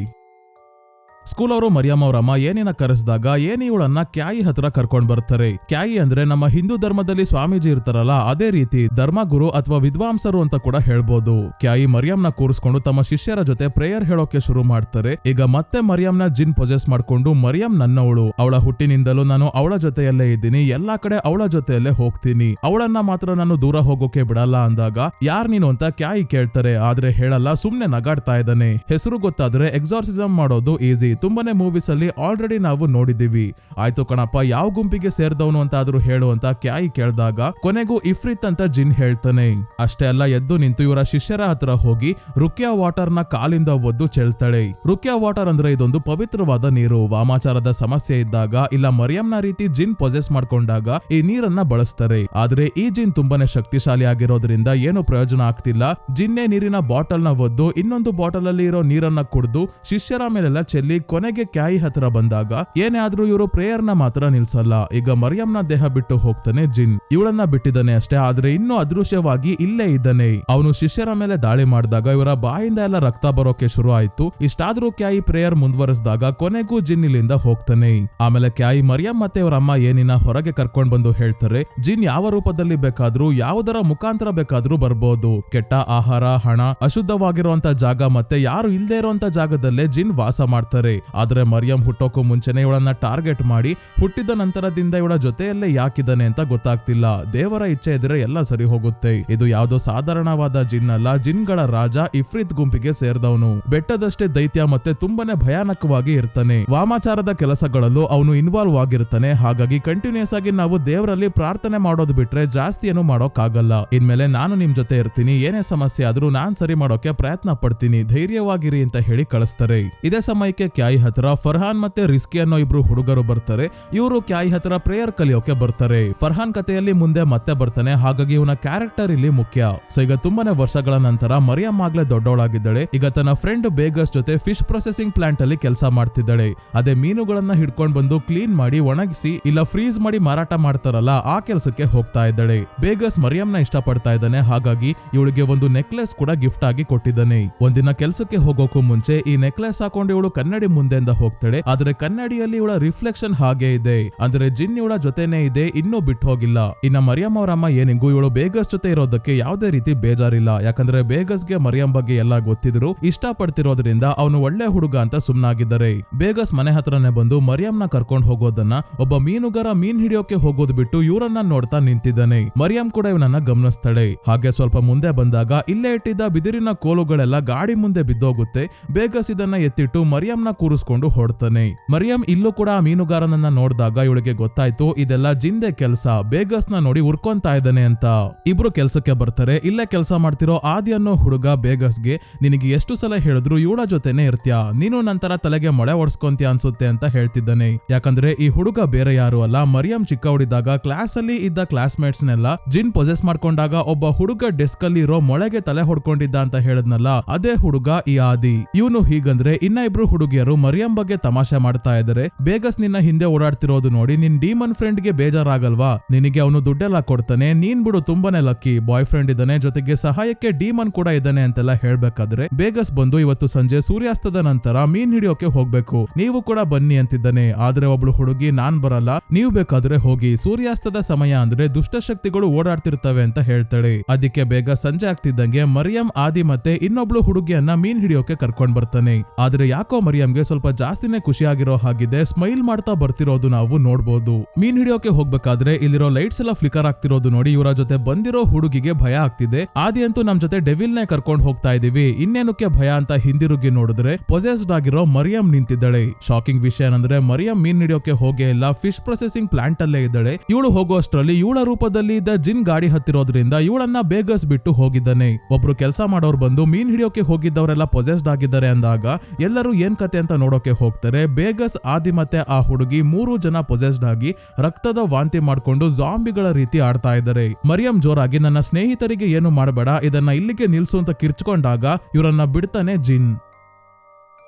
ಸ್ಕೂಲ್ ಅವರು ಮರಿಯಂ ಅವರಮ್ಮ ಏನಿನ ಕರೆಸಿದಾಗ ಇವಳನ್ನ ಕ್ಯಾಯಿ ಹತ್ರ ಕರ್ಕೊಂಡ್ ಬರ್ತಾರೆ. ಕ್ಯಾಯಿ ಅಂದ್ರೆ ನಮ್ಮ ಹಿಂದೂ ಧರ್ಮದಲ್ಲಿ ಸ್ವಾಮೀಜಿ ಇರ್ತಾರಲ್ಲ ಅದೇ ರೀತಿ ಧರ್ಮಗುರು ಅಥವಾ ವಿದ್ವಾಂಸರು ಅಂತ ಕೂಡ ಹೇಳ್ಬೋದು. ಕ್ಯಾಯಿ ಮರಿಯಂನ ಕೂರಿಸ್ಕೊಂಡು ತಮ್ಮ ಶಿಷ್ಯರ ಜೊತೆ ಪ್ರೇಯರ್ ಹೇಳೋಕೆ ಶುರು ಮಾಡ್ತಾರೆ. ಈಗ ಮತ್ತೆ ಮರಿಯಂನ ಜಿನ್ ಪೊಸೆಸ್ ಮಾಡ್ಕೊಂಡು ಮರಿಯಂ ನನ್ನವಳು, ಅವಳ ಹುಟ್ಟಿನಿಂದಲೂ ನಾನು ಅವಳ ಜೊತೆಯಲ್ಲೇ ಇದ್ದೀನಿ, ಎಲ್ಲಾ ಕಡೆ ಅವಳ ಜೊತೆಯಲ್ಲೇ ಹೋಗ್ತೀನಿ, ಅವಳನ್ನ ಮಾತ್ರ ನಾನು ದೂರ ಹೋಗೋಕೆ ಬಿಡಲ್ಲ ಅಂದಾಗ ಯಾರ್ ನೀನು ಅಂತ ಕ್ಯಾಯಿ ಕೇಳ್ತಾರೆ. ಆದ್ರೆ ಹೇಳಲ್ಲ, ಸುಮ್ನೆ ನಗಾಡ್ತಾ ಇದ್ದಾನೆ. ಹೆಸರು ಗೊತ್ತಾದ್ರೆ ಎಕ್ಸಾರ್ಸಿಸಮ್ ಮಾಡೋದು ಈಸಿ, ತುಂಬಾನೇ ಮೂವೀಸ್ ಅಲ್ಲಿ ಆಲ್ರೆಡಿ ನಾವು ನೋಡಿದೀವಿ. ಆಯ್ತು ಕಣಪ್ಪ ಯಾವ ಗುಂಪಿಗೆ ಸೇರ್ದವನು ಅಂತ ಆದ್ರೂ ಹೇಳು ಅಂತ ಕ್ಯಾಯಿ ಕೇಳ್ದಾಗ ಕೊನೆಗೂ ಇಫ್ರಿತ್ ಅಂತ ಜಿನ್ ಹೇಳ್ತಾನೆ. ಅಷ್ಟೇ ಅಲ್ಲ, ಎದ್ದು ನಿಂತು ಇವರ ಶಿಷ್ಯರ ಹತ್ರ ಹೋಗಿ ರುಕ್ಯಾ ವಾಟರ್ ನ ಕಾಲಿಂದ ಒದ್ದು ಚೆಲ್ತಾಳೆ. ರುಕ್ಯಾ ವಾಟರ್ ಅಂದ್ರೆ ಇದೊಂದು ಪವಿತ್ರವಾದ ನೀರು. ವಾಮಾಚಾರದ ಸಮಸ್ಯೆ ಇದ್ದಾಗ ಇಲ್ಲ ಮರಿಯಂನ ರೀತಿ ಜಿನ್ ಪೊಸೆಸ್ ಮಾಡ್ಕೊಂಡಾಗ ಈ ನೀರನ್ನ ಬಳಸ್ತಾರೆ. ಆದ್ರೆ ಈ ಜಿನ್ ತುಂಬಾನೇ ಶಕ್ತಿಶಾಲಿ ಆಗಿರೋದ್ರಿಂದ ಏನು ಪ್ರಯೋಜನ ಆಗ್ತಿಲ್ಲ. ಜಿನ್ನೇ ನೀರಿನ ಬಾಟಲ್ ನ ಒದ್ದು ಇನ್ನೊಂದು ಬಾಟಲ್ ಅಲ್ಲಿ ಇರೋ ನೀರನ್ನ ಕುಡಿದು ಶಿಷ್ಯರ ಮೇಲೆಲ್ಲ ಚೆಲ್ಲಿ ಕೊನೆಗೆ ಕ್ಯಾಯಿ ಹತ್ರ ಬಂದಾಗ ಏನೇ ಆದ್ರೂ ಇವರು ಪ್ರೇಯರ್ ನ ಮಾತ್ರ ನಿಲ್ಸಲ್ಲ. ಈಗ ಮರಿಯಂನ ದೇಹ ಬಿಟ್ಟು ಹೋಗ್ತಾನೆ ಜಿನ್. ಇವಳನ್ನ ಬಿಟ್ಟಿದ್ದಾನೆ ಅಷ್ಟೇ, ಆದ್ರೆ ಇನ್ನೂ ಅದೃಶ್ಯವಾಗಿ ಇಲ್ಲೇ ಇದ್ದಾನೆ. ಅವನು ಶಿಷ್ಯರ ಮೇಲೆ ದಾಳಿ ಮಾಡಿದಾಗ ಇವರ ಬಾಯಿಂದ ಎಲ್ಲ ರಕ್ತ ಬರೋಕೆ ಶುರು ಆಯ್ತು. ಇಷ್ಟಾದ್ರೂ ಕ್ಯಾಯಿ ಪ್ರೇಯರ್ ಮುಂದುವರೆಸಿದಾಗ ಕೊನೆಗೂ ಜಿನ್ ಇಲ್ಲಿಂದ ಹೋಗ್ತಾನೆ. ಆಮೇಲೆ ಕ್ಯಾಯಿ ಮರಿಯಂ ಮತ್ತೆ ಇವರ ಅಮ್ಮ ಏನಿನ ಹೊರಗೆ ಕರ್ಕೊಂಡ್ ಬಂದು ಹೇಳ್ತಾರೆ, ಜಿನ್ ಯಾವ ರೂಪದಲ್ಲಿ ಬೇಕಾದ್ರೂ ಯಾವುದರ ಮುಖಾಂತರ ಬೇಕಾದ್ರೂ ಬರ್ಬೋದು. ಕೆಟ್ಟ ಆಹಾರ, ಹಣ, ಅಶುದ್ಧವಾಗಿರುವಂತ ಜಾಗ ಮತ್ತೆ ಯಾರು ಇಲ್ದೇ ಇರುವಂತ ಜಾಗದಲ್ಲೇ ಜಿನ್ ವಾಸ ಮಾಡ್ತಾರೆ. ಆದ್ರೆ ಮರಿಯಂ ಹುಟ್ಟೋಕು ಮುಂಚೆನೆ ಇವಳನ್ನ ಟಾರ್ಗೆಟ್ ಮಾಡಿ ಹುಟ್ಟಿದ ನಂತರದಿಂದ ಇವಳ ಜೊತೆಯಲ್ಲೇ ಯಾಕಿದ್ದಾನೆ ಅಂತ ಗೊತ್ತಾಗ್ತಿಲ್ಲ. ದೇವರ ಇಚ್ಛೆ ಇದ್ರೆ ಎಲ್ಲ ಸರಿ ಹೋಗುತ್ತೆ. ಇದು ಯಾವ್ದೋ ಸಾಧಾರಣವಾದ ಜಿನ್ ಅಲ್ಲ, ಜಿನ್ಗಳ ರಾಜ ಇಫ್ರಿತ್ ಗುಂಪಿಗೆ ಸೇರಿದವನು. ಬೆಟ್ಟದಷ್ಟೇ ದೈತ್ಯ ಮತ್ತೆ ತುಂಬಾನೇ ಭಯಾನಕವಾಗಿ ಇರ್ತಾನೆ. ವಾಮಾಚಾರದ ಕೆಲಸಗಳಲ್ಲೂ ಅವನು ಇನ್ವಾಲ್ವ್ ಆಗಿರ್ತಾನೆ. ಹಾಗಾಗಿ ಕಂಟಿನ್ಯೂಸ್ ಆಗಿ ನಾವು ದೇವರಲ್ಲಿ ಪ್ರಾರ್ಥನೆ ಮಾಡೋದು ಬಿಟ್ರೆ ಜಾಸ್ತಿ ಏನು ಮಾಡೋಕ್ಕಾಗಲ್ಲ. ಇನ್ಮೇಲೆ ನಾನು ನಿಮ್ ಜೊತೆ ಇರ್ತೀನಿ, ಏನೇ ಸಮಸ್ಯೆ ಆದ್ರೂ ನಾನ್ ಸರಿ ಮಾಡೋಕೆ ಪ್ರಯತ್ನ ಪಡ್ತೀನಿ, ಧೈರ್ಯವಾಗಿರಿ ಅಂತ ಹೇಳಿ ಕಳಿಸ್ತಾರೆ. ಇದೇ ಸಮಯಕ್ಕೆ ಕ್ಯಾಯಿ ಹತ್ರ ಫರ್ಹಾನ್ ಮತ್ತೆ ರಿಸ್ಕಿ ಅನ್ನೋ ಇಬ್ರು ಹುಡುಗರು ಬರ್ತಾರೆ. ಇವರು ಕ್ಯಾಯಿ ಹತ್ರ ಪ್ರೇಯರ್ ಕಲಿಯೋಕೆ ಬರ್ತಾರೆ. ಫರ್ಹಾನ್ ಕಥೆಯಲ್ಲಿ ಮುಂದೆ ಮತ್ತೆ ಬರ್ತಾನೆ, ಹಾಗಾಗಿ ಇವನ ಕ್ಯಾರೆಕ್ಟರ್ ಇಲ್ಲಿ ಮುಖ್ಯ. ಸೊ ಈಗ ತುಂಬಾನೇ ವರ್ಷಗಳ ನಂತರ ಮರಿಯಂ ಆಗ್ಲೇ ದೊಡ್ಡವಳಾಗಿದ್ದಾಳೆ. ಈಗ ತನ್ನ ಫ್ರೆಂಡ್ ಬೇಗಸ್ ಜೊತೆ ಫಿಶ್ ಪ್ರೊಸೆಸಿಂಗ್ ಪ್ಲಾಂಟ್ ಅಲ್ಲಿ ಕೆಲಸ ಮಾಡ್ತಿದ್ದಾಳೆ. ಅದೇ ಮೀನುಗಳನ್ನ ಹಿಡ್ಕೊಂಡ್ ಬಂದು ಕ್ಲೀನ್ ಮಾಡಿ ಒಣಗಿಸಿ ಇಲ್ಲ ಫ್ರೀಸ್ ಮಾಡಿ ಮಾರಾಟ ಮಾಡ್ತಾರಲ್ಲ ಆ ಕೆಲಸಕ್ಕೆ ಹೋಗ್ತಾ ಇದ್ದಾಳೆ. ಬೇಗಸ್ ಮರಿಯಂನ ಇಷ್ಟ ಪಡ್ತಾ ಇದ್ದಾನೆ, ಹಾಗಾಗಿ ಇವಳಿಗೆ ಒಂದು ನೆಕ್ಲೆಸ್ ಕೂಡ ಗಿಫ್ಟ್ ಆಗಿ ಕೊಟ್ಟಿದ್ದಾನೆ. ಒಂದಿನ ಕೆಲಸಕ್ಕೆ ಹೋಗೋಕು ಮುಂಚೆ ಈ ನೆಕ್ಲೆಸ್ ಹಾಕೊಂಡು ಇವಳು ಕನ್ನಡಿ ಕನ್ನಡಿ ಮುಂದೆಯಿಂದ ಹೋಗ್ತಾಳೆ. ಆದ್ರೆ ಕನ್ನಡಿಯಲ್ಲಿ ಇವಳ ರಿಫ್ಲೆಕ್ಷನ್ ಹಾಗೆ ಇದೆ, ಅಂದ್ರೆ ಜಿನ್ ಇವಳ ಜೊತೆನೇ ಇದೆ, ಇನ್ನೂ ಬಿಟ್ಟು ಹೋಗಿಲ್ಲ. ಇನ್ನ ಮರಿಯಂ ಅವರಮ್ಮ ಏನಿಗೂ ಇವಳು ಬೇಗಸ್ ಜೊತೆ ಇರೋದಕ್ಕೆ ಯಾವುದೇ ರೀತಿ ಬೇಜಾರಿಲ್ಲ. ಯಾಕಂದ್ರೆ ಬೇಗಸ್ಗೆ ಮರಿಯಂ ಬಗ್ಗೆ ಎಲ್ಲ ಗೊತ್ತಿದ್ರು, ಇಷ್ಟ ಪಡ್ತಿರೋದ್ರಿಂದ ಅವನು ಒಳ್ಳೆ ಹುಡುಗ ಅಂತ ಸುಮ್ನಾಗಿದ್ದಾರೆ. ಬೇಗಸ್ ಮನೆ ಹತ್ರನೇ ಬಂದು ಮರಿಯಂನ ಕರ್ಕೊಂಡು ಹೋಗೋದನ್ನ ಒಬ್ಬ ಮೀನುಗಾರ ಮೀನ್ ಹಿಡಿಯೋಕೆ ಹೋಗೋದು ಬಿಟ್ಟು ಇವರನ್ನ ನೋಡ್ತಾ ನಿಂತಿದ್ದಾನೆ. ಮರಿಯಂ ಕೂಡ ಇವನನ್ನ ಗಮನಿಸ್ತಾಳೆ. ಹಾಗೆ ಸ್ವಲ್ಪ ಮುಂದೆ ಬಂದಾಗ ಇಲ್ಲೇ ಇಟ್ಟಿದ್ದ ಬಿದಿರಿನ ಕೋಲುಗಳೆಲ್ಲ ಗಾಡಿ ಮುಂದೆ ಬಿದ್ದೋಗುತ್ತೆ. ಬೇಗಸ್ ಇದನ್ನ ಎತ್ತಿಟ್ಟು ಮರಿಯಂನ ಕೂರಿಸ್ಕೊಂಡು ಹೊಡ್ತಾನೆ. ಮರಿಯಂ ಇಲ್ಲೂ ಕೂಡ ಮೀನುಗಾರನನ್ನ ನೋಡಿದಾಗ ಇವಳಿಗೆ ಗೊತ್ತಾಯ್ತು ಇದೆಲ್ಲ ಜಿಂದೆ ಕೆಲ್ಸ, ಬೇಗಸ್ನ ನೋಡಿ ಉರ್ಕೊಂತಾ ಇದ್ದಾನೆ ಅಂತ. ಇಬ್ರು ಕೆಲ್ಸಕ್ಕೆ ಬರ್ತಾರೆ. ಇಲ್ಲೇ ಕೆಲಸ ಮಾಡ್ತಿರೋ ಆದಿ ಅನ್ನೋ ಹುಡುಗ ಬೇಗಸ್ಗೆ ನಿನಗೆ ಎಷ್ಟು ಸಲ ಹೇಳಿದ್ರು ಇವಳ ಜೊತೆನೆ ಇರ್ತ್ಯಾ, ನೀನು ನಂತರ ತಲೆಗೆ ಮೊಳೆ ಒಡ್ಸ್ಕೊಂತೀಯ ಅನ್ಸುತ್ತೆ ಅಂತ ಹೇಳ್ತಿದ್ದಾನೆ. ಯಾಕಂದ್ರೆ ಈ ಹುಡುಗ ಬೇರೆ ಯಾರು ಅಲ್ಲ, ಮರಿಯಂ ಚಿಕ್ಕ ಹುಡಿದಾಗ ಕ್ಲಾಸ್ ಅಲ್ಲಿ ಇದ್ದ ಕ್ಲಾಸ್ಮೇಟ್ಸ್ ನೆಲ್ಲ ಜಿನ್ ಪೊಸೆಸ್ ಮಾಡ್ಕೊಂಡಾಗ ಒಬ್ಬ ಹುಡುಗ ಡೆಸ್ಕ್ ಅಲ್ಲಿ ಇರೋ ಮೊಳೆಗೆ ತಲೆ ಹೊಡ್ಕೊಂಡಿದ್ದ ಅಂತ ಹೇಳದ್ನಲ್ಲ, ಅದೇ ಹುಡುಗ ಈ ಆದಿ. ಇವನು ಹೀಗಂದ್ರೆ ಇನ್ನ ಇಬ್ರು ಹುಡುಗಿಯರು ಮರಿಯಂ ಬಗ್ಗೆ ತಮಾಷೆ ಮಾಡ್ತಾ ಇದ್ದಾರೆ. ಬೇಗಸ್ ನಿನ್ನ ಹಿಂದೆ ಓಡಾಡ್ತಿರೋದು ನೋಡಿ ನಿನ್ ಡೀಮನ್ ಫ್ರೆಂಡ್ ಗೆ ಬೇಜಾರಾಗಲ್ವಾ, ನಿನಗೆ ಅವನು ದುಡ್ಡೆಲ್ಲ ಕೊಡ್ತಾನೆ, ನೀನ್ ಬಿಡು ತುಂಬಾನೇ ಲಕ್ಕಿ, ಬಾಯ್ ಫ್ರೆಂಡ್ ಇದ್ದಾನೆ, ಜೊತೆಗೆ ಸಹಾಯಕ್ಕೆ ಡೀಮನ್ ಕೂಡ ಇದ್ದಾನೆ ಅಂತೆಲ್ಲ ಹೇಳ್ಬೇಕಾದ್ರೆ ಬೇಗಸ್ ಬಂದು ಇವತ್ತು ಸಂಜೆ ಸೂರ್ಯಾಸ್ತದ ನಂತರ ಮೀನ್ ಹಿಡಿಯೋಕೆ ಹೋಗ್ಬೇಕು, ನೀವು ಕೂಡ ಬನ್ನಿ ಅಂತಿದ್ದಾನೆ. ಆದ್ರೆ ಒಬ್ಳು ಹುಡುಗಿ ನಾನ್ ಬರಲ್ಲ, ನೀವು ಬೇಕಾದ್ರೆ ಹೋಗಿ, ಸೂರ್ಯಾಸ್ತದ ಸಮಯ ಅಂದ್ರೆ ದುಷ್ಟಶಕ್ತಿಗಳು ಓಡಾಡ್ತಿರ್ತವೆ ಅಂತ ಹೇಳ್ತಾಳೆ. ಅದಕ್ಕೆ ಬೇಗ ಸಂಜೆ ಆಗ್ತಿದ್ದಂಗೆ ಮರಿಯಂ ಆದಿ ಮತ್ತೆ ಇನ್ನೊಬ್ಳು ಹುಡುಗಿಯನ್ನ ಮೀನ್ ಹಿಡಿಯೋಕೆ ಕರ್ಕೊಂಡ್ ಬರ್ತಾನೆ. ಆದ್ರೆ ಯಾಕೋ ಮರಿಯಂಗೆ ಸ್ವಲ್ಪ ಜಾಸ್ತಿನೇ ಖುಷಿಯಾಗಿರೋ ಹಾಗಿದೆ, ಸ್ಮೈಲ್ ಮಾಡ್ತಾ ಬರ್ತಿರೋದು ನಾವು ನೋಡ್ಬೋದು. ಮೀನ್ ಹಿಡಿಯೋಕೆ ಹೋಗ್ಬೇಕಾದ್ರೆ ಇಲ್ಲಿರೋ ಲೈಟ್ಸ್ ಎಲ್ಲ ಫ್ಲಿಕರ್ ಆಗ್ತಿರೋದು ನೋಡಿ ಇವರ ಜೊತೆ ಬಂದಿರೋ ಹುಡುಗಿಗೆ ಭಯ ಆಗ್ತಿದೆ. ಆದಿ ಅಂತೂ ನಮ್ ಜೊತೆ ಡೆವಿಲ್ ನೇ ಕರ್ಕೊಂಡು ಹೋಗ್ತಾ ಇದೀವಿ, ಇನ್ನೇನಕ್ಕೆ ಭಯ ಅಂತ ಹಿಂದಿರುಗಿ ನೋಡಿದ್ರೆ ಪೊಸೆಸ್ಡ್ ಆಗಿರೋ ಮರಿಯಂ ನಿಂತಿದ್ದಾಳೆ. ಶಾಕಿಂಗ್ ವಿಷಯ ಏನಂದ್ರೆ ಮರಿಯಂ ಮೀನ್ ಹಿಡಿಯೋಕೆ ಹೋಗೇ ಇಲ್ಲ, ಫಿಶ್ ಪ್ರೊಸೆಸಿಂಗ್ ಪ್ಲಾಂಟ್ ಅಲ್ಲೇ ಇದ್ದಾಳೆ. ಇವಳು ಹೋಗೋಷ್ಟ್ರಲ್ಲಿ ಇವಳ ರೂಪದಲ್ಲಿ ಇದ್ದ ಜಿನ್ ಗಾಡಿ ಹತ್ತಿರೋದ್ರಿಂದ ಇವಳನ್ನ ಬೇಗಸ್ ಬಿಟ್ಟು ಹೋಗಿದ್ದಾನೆ. ಒಬ್ರು ಕೆಲಸ ಮಾಡೋರು ಬಂದು ಮೀನ್ ಹಿಡಿಯೋಕೆ ಹೋಗಿದ್ದವರೆಲ್ಲ ಪೊಸೆಸ್ಡ್ ಆಗಿದ್ದಾರೆ ಅಂದಾಗ ಎಲ್ಲರೂ ಏನ್ ಕತೆ ಅಂತ ನೋಡೋಕೆ ಹೋಗ್ತಾರೆ. ಬೇಗಸ್ ಆದಿ ಮತ್ತೆ ಆ ಹುಡುಗಿ 3 ಜನ ಪೊಸೆಸ್ಡ್ ಆಗಿ ರಕ್ತದ ವಾಂತಿ ಮಾಡ್ಕೊಂಡು ಜಾಂಬಿಗಳ ರೀತಿ ಆಡ್ತಾ ಇದ್ದಾರೆ. ಮರಿಯಂ ಜೋರಾಗಿ ನನ್ನ ಸ್ನೇಹಿತರಿಗೆ ಏನು ಮಾಡಬೇಡ, ಇದನ್ನ ಇಲ್ಲಿಗೆ ನಿಲ್ಸು ಅಂತ ಕಿರ್ಚ್ಕೊಂಡಾಗ ಇವರನ್ನ ಬಿಡ್ತಾನೆ ಜಿನ್.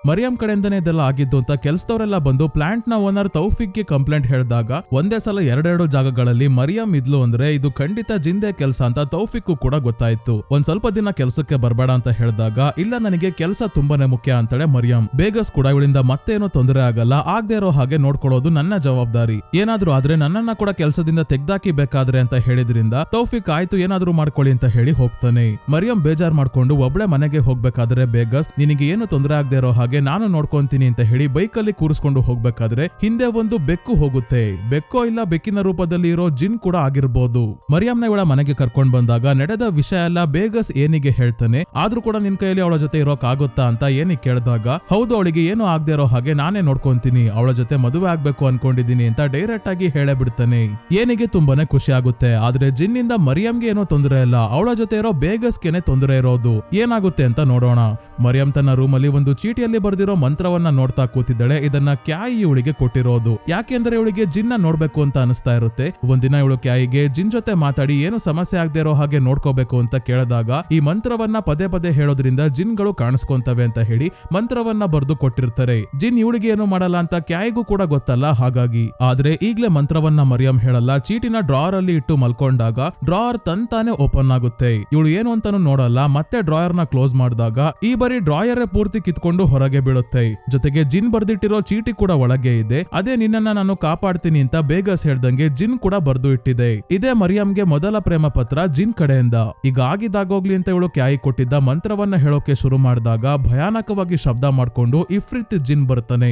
ಮರಿಯಂ ಕಡೆಯಿಂದನೇ ಇದೆಲ್ಲ ಆಗಿದ್ದು ಅಂತ ಕೆಲಸದವರೆಲ್ಲ ಬಂದು ಪ್ಲಾಂಟ್ ನ ಓನರ್ ತೌಫಿಕ್ಗೆ ಕಂಪ್ಲೇಂಟ್ ಹೇಳಿದಾಗ ಒಂದೇ ಸಲ ಎರಡೆರಡು ಜಾಗಗಳಲ್ಲಿ ಮರಿಯಂ ಇದ್ಲು ಅಂದ್ರೆ ಇದು ಖಂಡಿತ ಜಿಂದೆ ಕೆಲಸ ಅಂತ ತೌಫಿಕ್ ಕೂಡ ಗೊತ್ತಾಯ್ತು. ಒಂದ್ ಸ್ವಲ್ಪ ದಿನ ಕೆಲಸಕ್ಕೆ ಬರಬೇಡ ಅಂತ ಹೇಳಿದಾಗ ಇಲ್ಲ ನನಗೆ ಕೆಲಸ ತುಂಬಾನೇ ಮುಖ್ಯ ಅಂತಾಳೆ ಮರಿಯಂ. ಬೇಗಸ್ ಕೂಡ ಇವಳಿಂದ ಮತ್ತೇನೋ ತೊಂದರೆ ಆಗಲ್ಲ, ಆಗದೆ ಇರೋ ಹಾಗೆ ನೋಡ್ಕೊಳ್ಳೋದು ನನ್ನ ಜವಾಬ್ದಾರಿ, ಏನಾದ್ರೂ ಆದ್ರೆ ನನ್ನನ್ನ ಕೂಡ ಕೆಲಸದಿಂದ ತೆಗ್ದಾಕಿ ಬೇಕಾದ್ರೆ ಅಂತ ಹೇಳಿದ್ರಿಂದ ತೌಫಿಕ್ ಆಯ್ತು ಏನಾದ್ರೂ ಮಾಡ್ಕೊಳ್ಳಿ ಅಂತ ಹೇಳಿ ಹೋಗ್ತಾನೆ. ಮರಿಯಂ ಬೇಜಾರ್ ಮಾಡ್ಕೊಂಡು ಒಬ್ಳೆ ಮನೆಗೆ ಹೋಗ್ಬೇಕಾದ್ರೆ ಬೇಗಸ್ ನಿನಗೆ ಏನು ತೊಂದರೆ ಆಗದೆ ಇರೋ ಹಾಗೆ ನಾನು ನೋಡ್ಕೊಂತೀನಿ ಅಂತ ಹೇಳಿ ಬೈಕಲ್ಲಿ ಕೂರಿಸ್ಕೊಂಡು ಹೋಗ್ಬೇಕಾದ್ರೆ ಹಿಂದೆ ಒಂದು ಬೆಕ್ಕು ಹೋಗುತ್ತೆ. ಬೆಕ್ಕೋ ಇಲ್ಲ ಬೆಕ್ಕಿನ ರೂಪದಲ್ಲಿ ಇರೋ ಜಿನ್ ಕೂಡ ಆಗಿರ್ಬೋದು. ಮರಿಯಂನ ಇವಳ ಮನೆಗೆ ಕರ್ಕೊಂಡ್ ಬಂದಾಗ ನಡೆದ ವಿಷಯ ಎಲ್ಲ ಬೇಗಸ್ ಏನಿಗೆ ಹೇಳ್ತಾನೆ. ಆದ್ರೂ ಕೂಡ ನಿನ್ ಕೈಯಲ್ಲಿ ಅವಳ ಜೊತೆ ಇರೋಕ್ ಆಗುತ್ತಾ ಅಂತ ಏನಿಗೆ ಕೇಳಿದಾಗ ಹೌದು ಅವಳಿಗೆ ಏನು ಆಗದೆ ಇರೋ ಹಾಗೆ ನಾನೇ ನೋಡ್ಕೊಂತೀನಿ, ಅವಳ ಜೊತೆ ಮದುವೆ ಆಗ್ಬೇಕು ಅನ್ಕೊಂಡಿದೀನಿ ಅಂತ ಡೈರೆಕ್ಟ್ ಆಗಿ ಹೇಳೇ ಬಿಡ್ತಾನೆ. ಏನಿಗೆ ತುಂಬಾನೇ ಖುಷಿ ಆಗುತ್ತೆ. ಆದ್ರೆ ಜಿನ್ನಿಂದ ಮರಿಯಂಗೆ ಏನೋ ತೊಂದರೆ ಇಲ್ಲ, ಅವಳ ಜೊತೆ ಇರೋ ಬೇಗಸ್ಗೆನೆ ತೊಂದರೆ ಇರೋದು. ಏನಾಗುತ್ತೆ ಅಂತ ನೋಡೋಣ. ಮರಿಯಂ ತನ್ನ ರೂಮಲ್ಲಿ ಒಂದು ಚೀಟಿಯಲ್ಲಿ ಬರ್ದಿರೋ ಮಂತ್ರವನ್ನ ನೋಡ್ತಾ ಕೂತಿದ್ದಾಳೆ. ಇದನ್ನ ಕ್ಯಾಯಿ ಇವಳಿಗೆ ಕೊಟ್ಟಿರೋದು. ಯಾಕೆಂದ್ರೆ ಇವಳಿಗೆ ಜಿನ್ನ ನೋಡ್ಬೇಕು ಅಂತ ಅನಿಸ್ತಾ ಇರುತ್ತೆ. ಒಂದಿನ ಇವಳು ಕ್ಯಾಯಿಗೆ ಜಿನ್ ಜೊತೆ ಮಾತಾಡಿ ಏನು ಸಮಸ್ಯೆ ಆಗದೆ ಇರೋ ಹಾಗೆ ನೋಡ್ಕೋಬೇಕು ಅಂತ ಕೇಳಿದಾಗ ಈ ಮಂತ್ರವನ್ನ ಪದೇ ಪದೇ ಹೇಳೋದ್ರಿಂದ ಜಿನ್ಗಳು ಕಾಣಿಸ್ಕೊಂತವೆ ಅಂತ ಹೇಳಿ ಮಂತ್ರವನ್ನ ಬರ್ದು ಕೊಟ್ಟಿರ್ತಾರೆ. ಜಿನ್ ಇವಳಿಗೆ ಏನು ಮಾಡಲ್ಲ ಅಂತ ಕ್ಯಾಯಿಗೂ ಕೂಡ ಗೊತ್ತಲ್ಲ, ಹಾಗಾಗಿ. ಆದ್ರೆ ಈಗ್ಲೇ ಮಂತ್ರವನ್ನ ಮರಿಯಂ ಹೇಳಲ್ಲ. ಚೀಟಿನ ಡ್ರಾಯರ್ ಅಲ್ಲಿ ಇಟ್ಟು ಮಲ್ಕೊಂಡಾಗ ಡ್ರಾಯರ್ ತಂತಾನೆ ಓಪನ್ ಆಗುತ್ತೆ. ಇವಳು ಏನು ಅಂತಾನು ನೋಡಲ್ಲ. ಮತ್ತೆ ಡ್ರಾಯರ್ ನ ಕ್ಲೋಸ್ ಮಾಡಿದಾಗ ಈ ಬರೀ ಡ್ರಾಯರ್ ಪೂರ್ತಿ ಕಿತ್ಕೊಂಡು ಹೊರಗೆ ಬೀಳುತ್ತೆ. ಜೊತೆಗೆ ಜಿನ್ ಬರ್ದಿಟ್ಟಿರೋ ಚೀಟಿ ಕೂಡ ಒಳಗೆ ಇದೆ. ಅದೇ ನಿನ್ನನ್ನ ನಾನು ಕಾಪಾಡ್ತೀನಿ ಅಂತ ಬೇಗಸ್ ಹೇಳ್ದಂಗೆ ಜಿನ್ ಕೂಡ ಬರ್ದು ಇಟ್ಟಿದೆ. ಇದೇ ಮರಿಯಂಗೆ ಮೊದಲ ಪ್ರೇಮ ಪತ್ರ ಜಿನ್ ಕಡೆಯಿಂದ. ಈಗ ಆಗಿದ್ದಾಗೋಗ್ಲಿ ಅಂತ ಇವಳು ಕ್ಯಾಯಿ ಕೊಟ್ಟಿದ್ದ ಮಂತ್ರವನ್ನ ಹೇಳೋಕೆ ಶುರು ಮಾಡಿದಾಗ ಭಯಾನಕವಾಗಿ ಶಬ್ದ ಮಾಡ್ಕೊಂಡು ಇಫ್ರಿತ್ ಜಿನ್ ಬರ್ತಾನೆ.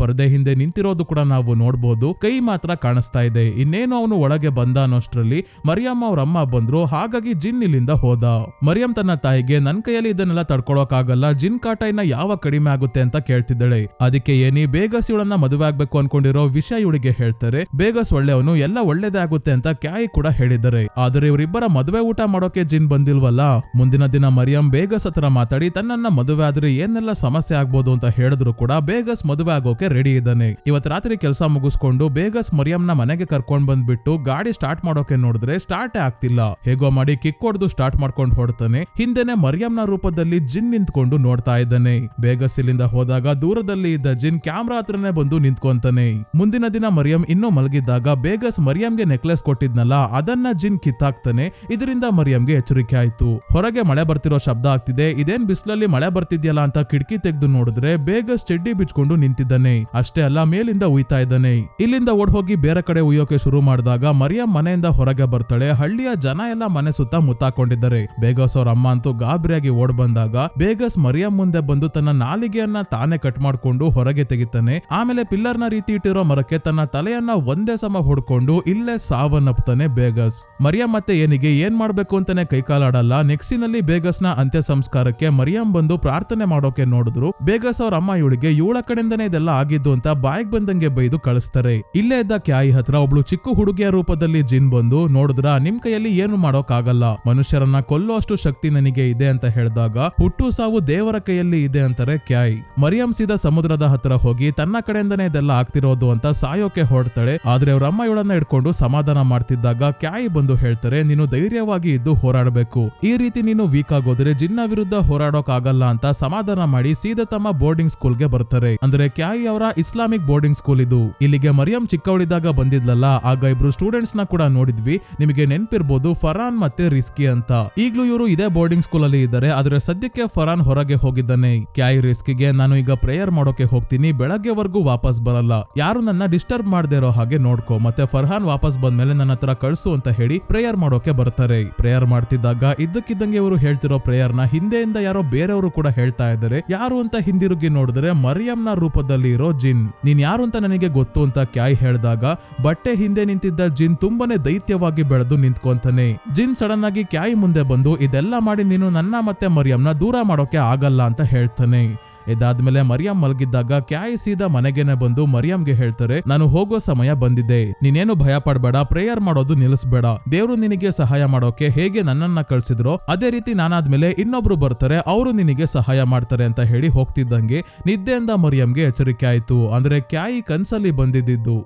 ಪರದೆ ಹಿಂದೆ ನಿಂತಿರೋದು ಕೂಡ ನಾವು ನೋಡ್ಬೋದು. ಕೈ ಮಾತ್ರ ಕಾಣಿಸ್ತಾ ಇದೆ. ಇನ್ನೇನು ಅವನು ಒಳಗೆ ಬಂದ ಅನ್ನೋಷ್ಟ್ರಲ್ಲಿ ಮರಿಯಂ ಅವ್ರ ಅಮ್ಮ ಬಂದ್ರು. ಹಾಗಾಗಿ ಜಿನ್ ಇಲ್ಲಿಂದ ಹೋದ. ಮರಿಯಂ ತನ್ನ ತಾಯಿಗೆ ನನ್ ಕೈಯಲ್ಲಿ ಇದನ್ನೆಲ್ಲ ತಡ್ಕೊಳಕ್ ಆಗಲ್ಲ, ಜಿನ್ ಕಾಟ ಇನ್ನ ಯಾವ ಕಡಿಮೆ ಆಗುತ್ತೆ ಅಂತ ಕೇಳ್ತಿದ್ದಾಳೆ. ಅದಕ್ಕೆ ಏನಿ ಬೇಗಸ್ ಇವಳನ್ನ ಮದುವೆ ಆಗ್ಬೇಕು ಅನ್ಕೊಂಡಿರೋ ವಿಷಯ ಇವಳಿಗೆ ಹೇಳ್ತಾರೆ. ಬೇಗಸ್ ಒಳ್ಳೆಯವನು, ಎಲ್ಲ ಒಳ್ಳೇದೇ ಆಗುತ್ತೆ ಅಂತ ಕ್ಯಾಯಿ ಕೂಡ ಹೇಳಿದ್ದಾರೆ. ಆದ್ರೆ ಇವರಿಬ್ಬರ ಮದುವೆ ಊಟ ಮಾಡೋಕೆ ಜಿನ್ ಬಂದಿಲ್ವಲ್ಲ. ಮುಂದಿನ ದಿನ ಮರಿಯಂ ಬೇಗಸ್ ಹತ್ರ ಮಾತಾಡಿ ತನ್ನನ್ನ ಮದುವೆ ಆದ್ರೆ ಏನೆಲ್ಲ ಸಮಸ್ಯೆ ಆಗ್ಬೋದು ಅಂತ ಹೇಳಿದ್ರು ಕೂಡ ಬೇಗಸ್ ಮದುವೆ ಆಗೋಕೆ ರೆಡಿ ಇದ್ದಾನೆ. ಇವತ್ ರಾತ್ರಿ ಕೆಲಸ ಮುಗಿಸ್ಕೊಂಡು ಬೇಗಸ್ ಮರಿಯಂನ ಮನೆಗೆ ಕರ್ಕೊಂಡ್ ಬಂದ್ಬಿಟ್ಟು ಗಾಡಿ ಸ್ಟಾರ್ಟ್ ಮಾಡೋಕೆ ನೋಡಿದ್ರೆ ಸ್ಟಾರ್ಟೇ ಆಗ್ತಿಲ್ಲ. ಹೇಗೋ ಮಾಡಿ ಕಿಕ್ ಹೊಡೆದು ಸ್ಟಾರ್ಟ್ ಮಾಡ್ಕೊಂಡು ಹೊಡ್ತಾನೆ. ಹಿಂದೆನೆ ಮರಿಯಂನ ರೂಪದಲ್ಲಿ ಜಿನ್ ನಿಂತ್ಕೊಂಡು ನೋಡ್ತಾ ಇದ್ದಾನೆ. ಬೇಗಸ್ ಇಲ್ಲಿಂದ ಹೋದಾಗ ದೂರದಲ್ಲಿ ಇದ್ದ ಜಿನ್ ಕ್ಯಾಮ್ರಾ ಹತ್ರನೇ ಬಂದು ನಿಂತ್ಕೊಂತಾನೆ. ಮುಂದಿನ ದಿನ ಮರಿಯಂ ಇನ್ನೂ ಮಲಗಿದ್ದಾಗ ಬೇಗಸ್ ಮರಿಯಂಗೆ ನೆಕ್ಲೆಸ್ ಕೊಟ್ಟಿದ್ನಲ್ಲ ಅದನ್ನ ಜಿನ್ ಕಿತ್ತಾಕ್ತಾನೆ. ಇದರಿಂದ ಮರಿಯಂಗೆ ಎಚ್ಚರಿಕೆ ಆಯ್ತು. ಹೊರಗೆ ಮಳೆ ಬರ್ತಿರೋ ಶಬ್ದ ಆಗ್ತಿದೆ. ಇದೇನ್ ಬಿಸ್ಲಲ್ಲಿ ಮಳೆ ಬರ್ತಿದ್ಯಲ್ಲ ಅಂತ ಕಿಟಕಿ ತೆಗೆದು ನೋಡಿದ್ರೆ ಬೇಗಸ್ ಚಡ್ಡಿ ಬಿಚ್ಕೊಂಡು ನಿಂತಿದ್ದಾನೆ. ಅಷ್ಟೇ ಅಲ್ಲ ಮೇಲಿಂದ ಉಯ್ತಾ ಇದ್ದಾನೆ. ಇಲ್ಲಿಂದ ಓಡ್ ಹೋಗಿ ಬೇರೆ ಕಡೆ ಉಯ್ಯೋಕೆ ಶುರು ಮಾಡಿದಾಗ ಮರಿಯಂ ಮನೆಯಿಂದ ಹೊರಗೆ ಬರ್ತಾಳೆ. ಹಳ್ಳಿಯ ಜನ ಎಲ್ಲ ಮನೆ ಸುತ್ತ ಮುತ್ತಾಕೊಂಡಿದ್ದಾರೆ. ಬೇಗಸ್ ಅವ್ರ ಅಮ್ಮ ಅಂತೂ ಗಾಬರಿಯಾಗಿ ಓಡ್ ಬಂದಾಗ ಬೇಗಸ್ ಮರಿಯಂ ಮುಂದೆ ಬಂದು ತನ್ನ ನಾಲಿಗೆಯನ್ನ ತಾನೇ ಕಟ್ ಮಾಡ್ಕೊಂಡು ಹೊರಗೆ ತೆಗಿತಾನೆ. ಆಮೇಲೆ ಪಿಲ್ಲರ್ ನ ರೀತಿ ಇಟ್ಟಿರೋ ಮರಕ್ಕೆ ತನ್ನ ತಲೆಯನ್ನ ಒಂದೇ ಸಮ ಹೊಡ್ಕೊಂಡು ಇಲ್ಲೇ ಸಾವನ್ನಪ್ತಾನೆ ಬೇಗಸ್. ಮರಿಯಂ ಮತ್ತೆ ಏನಿಗೆ ಏನ್ ಮಾಡ್ಬೇಕು ಅಂತಾನೆ ಕೈಕಾಲಾಡಲ್ಲ. ನೆಕ್ಸಿನಲ್ಲಿ ಬೇಗಸ್ ನ ಅಂತ್ಯ ಸಂಸ್ಕಾರಕ್ಕೆ ಮರಿಯಂ ಬಂದು ಪ್ರಾರ್ಥನೆ ಮಾಡೋಕೆ ನೋಡಿದ್ರು. ಬೇಗಸ್ ಅವ್ರ ಅಮ್ಮ ಇವಳಿಗೆ ಇವಳ ಕಡೆಯಿಂದನೇ ಇದೆಲ್ಲ ಆಗಿದ್ದು ಅಂತ ಬಾಯಿಗೆ ಬಂದಂಗೆ ಬೈದು ಕಳಿಸ್ತಾರೆ. ಇಲ್ಲೇ ಇದ್ದ ಕ್ಯಾಯಿ ಹತ್ರ ಒಬ್ಳು ಚಿಕ್ಕ ಹುಡುಗಿಯ ರೂಪದಲ್ಲಿ ಜಿನ್ ಬಂದು ನೋಡಿದ್ರ ನಿಮ್ ಕೈಯಲ್ಲಿ ಏನು ಮಾಡೋಕ್ ಆಗಲ್ಲ, ಮನುಷ್ಯರನ್ನ ಕೊಲ್ಲುವಷ್ಟು ಶಕ್ತಿ ನನಗೆ ಇದೆ ಅಂತ ಹೇಳಿದಾಗ ಹುಟ್ಟು ಸಾವು ದೇವರ ಕೈಯಲ್ಲಿ ಇದೆ ಅಂತಾರೆ ಕ್ಯಾಯ್. ಮರಿಯಂ ಸೀದಾ ಸಮುದ್ರದ ಹತ್ರ ಹೋಗಿ ತನ್ನ ಕಡೆಯಿಂದನೇ ಇದೆಲ್ಲ ಆಗ್ತಿರೋದು ಅಂತ ಸಾಯೋಕೆ ಹೊರಡ್ತಾಳೆ. ಆದ್ರೆ ಅವ್ರ ಅಮ್ಮ ಇವಳನ್ನ ಹಿಡ್ಕೊಂಡು ಸಮಾಧಾನ ಮಾಡ್ತಿದ್ದಾಗ ಕ್ಯಾಯ್ ಬಂದು ಹೇಳ್ತಾರೆ, ನೀನು ಧೈರ್ಯವಾಗಿ ಇದ್ದು ಹೋರಾಡಬೇಕು, ಈ ರೀತಿ ನೀನು ವೀಕ್ ಆಗೋದ್ರೆ ಜಿನ್ನ ವಿರುದ್ಧ ಹೋರಾಡೋಕ್ ಆಗಲ್ಲ ಅಂತ ಸಮಾಧಾನ ಮಾಡಿ ಸೀದಾ ತಮ್ಮ ಬೋರ್ಡಿಂಗ್ ಸ್ಕೂಲ್ಗೆ ಬರ್ತಾರೆ. ಅಂದ್ರೆ ಕ್ಯಾಯ್ ಅವರ ಇಸ್ಲಾಮಿಕ್ ಬೋರ್ಡಿಂಗ್ ಸ್ಕೂಲ್ ಇದು. ಇಲ್ಲಿಗೆ ಮರಿಯಂ ಚಿಕ್ಕವಳಿದಾಗ ಬಂದಿದ್ಲಲ್ಲ, ಆಗ ಇಬ್ರು ಸ್ಟೂಡೆಂಟ್ಸ್ ನ ಕೂಡ ನೋಡಿದ್ವಿ. ನಿಮಗೆ ನೆನ್ಪಿರ್ಬೋದು, ಫರಾನ್ ಮತ್ತೆ ರಿಸ್ಕಿ ಅಂತ. ಈಗ್ಲೂ ಇವರು ಇದೇ ಬೋರ್ಡಿಂಗ್ ಸ್ಕೂಲ್ ಅಲ್ಲಿ ಇದ್ದಾರೆ. ಆದ್ರೆ ಸದ್ಯಕ್ಕೆ ಫರಾನ್ ಹೊರಗೆ ಹೋಗಿದ್ದಾನೆ. ಕ್ಯಾಯ್ ರಿಸ್ಕಿಗೆ, ನಾನು ಈಗ ಪ್ರೇಯರ್ ಮಾಡೋಕೆ ಹೋಗ್ತೀನಿ, ಬೆಳಗ್ಗೆವರೆಗೂ ವಾಪಸ್ ಬರಲ್ಲ, ಯಾರು ನನ್ನ ಡಿಸ್ಟರ್ಬ್ ಮಾಡದೇ ಇರೋ ಹಾಗೆ ನೋಡ್ಕೋ, ಮತ್ತೆ ಫರ್ಹಾನ್ ವಾಪಸ್ ಬಂದ್ಮೇಲೆ ನನ್ನ ಹತ್ರ ಕಳ್ಸು ಅಂತ ಹೇಳಿ ಪ್ರೇಯರ್ ಮಾಡೋಕೆ ಬರ್ತಾರೆ. ಪ್ರೇಯರ್ ಮಾಡ್ತಿದ್ದಾಗ ಇದ್ದಕ್ಕಿದ್ದಂಗೆ ಇವರು ಹೇಳ್ತಿರೋ ಪ್ರೇಯರ್ ನ ಹಿಂದೆಯಿಂದ ಯಾರೋ ಬೇರೆಯವರು ಕೂಡ ಹೇಳ್ತಾ ಇದ್ದಾರೆ. ಯಾರು ಅಂತ ಹಿಂದಿರುಗಿ ನೋಡಿದ್ರೆ ಮರಿಯಂನ ರೂಪದಲ್ಲಿ ಇರೋ ಜಿನ್. ನೀನ್ ಯಾರು ಅಂತ ನನಗೆ ಗೊತ್ತು ಅಂತ ಕ್ಯಾಯ್ ಹೇಳಿದಾಗ ಬಟ್ಟೆ ಹಿಂದೆ ನಿಂತಿದ್ದ ಜಿನ್ ತುಂಬಾನೇ ದೈತ್ಯವಾಗಿ ಬೆಳೆದು ನಿಂತ್ಕೊಂತಾನೆ. ಜಿನ್ ಸಡನ್ ಆಗಿ ಕ್ಯಾಯ್ ಮುಂದೆ ಬಂದು ಇದೆಲ್ಲ ಮಾಡಿ ನೀನು ನನ್ನ ಮತ್ತೆ ಮರಿಯಂನ ದೂರ ಮಾಡೋಕೆ ಆಗಲ್ಲ ಅಂತ ಹೇಳ್ತಾನೆ. ಇದಾದ್ಮೇಲೆ ಮರಿಯಂ ಮಲಗಿದ್ದಾಗ ಕ್ಯಾಯ್ ಸೀದಾ ಮನೆಗೇನೆ ಬಂದು ಮರಿಯಂಗೆ ಹೇಳ್ತಾರೆ, ನಾನು ಹೋಗೋ ಸಮಯ ಬಂದಿದೆ, ನೀನೇನು ಭಯ ಪಡ್ಬೇಡ, ಪ್ರೇಯರ್ ಮಾಡೋದು ನಿಲ್ಲಿಸ್ಬೇಡ, ದೇವ್ರು ನಿನಗೆ ಸಹಾಯ ಮಾಡೋಕೆ ಹೇಗೆ ನನ್ನನ್ನ ಕಳ್ಸಿದ್ರೋ ಅದೇ ರೀತಿ ನಾನಾದ್ಮೇಲೆ ಇನ್ನೊಬ್ರು ಬರ್ತಾರೆ, ಅವರು ನಿನಗೆ ಸಹಾಯ ಮಾಡ್ತಾರೆ ಅಂತ ಹೇಳಿ ಹೋಗ್ತಿದ್ದಂಗೆ ನಿದ್ದೆಯಿಂದ ಮರಿಯಂಗೆ ಎಚ್ಚರಿಕೆ ಆಯ್ತು. ಅಂದ್ರೆ ಕ್ಯಾಯ್ ಕನ್ಸಲ್ಲಿ ಬಂದಿದ್ದು.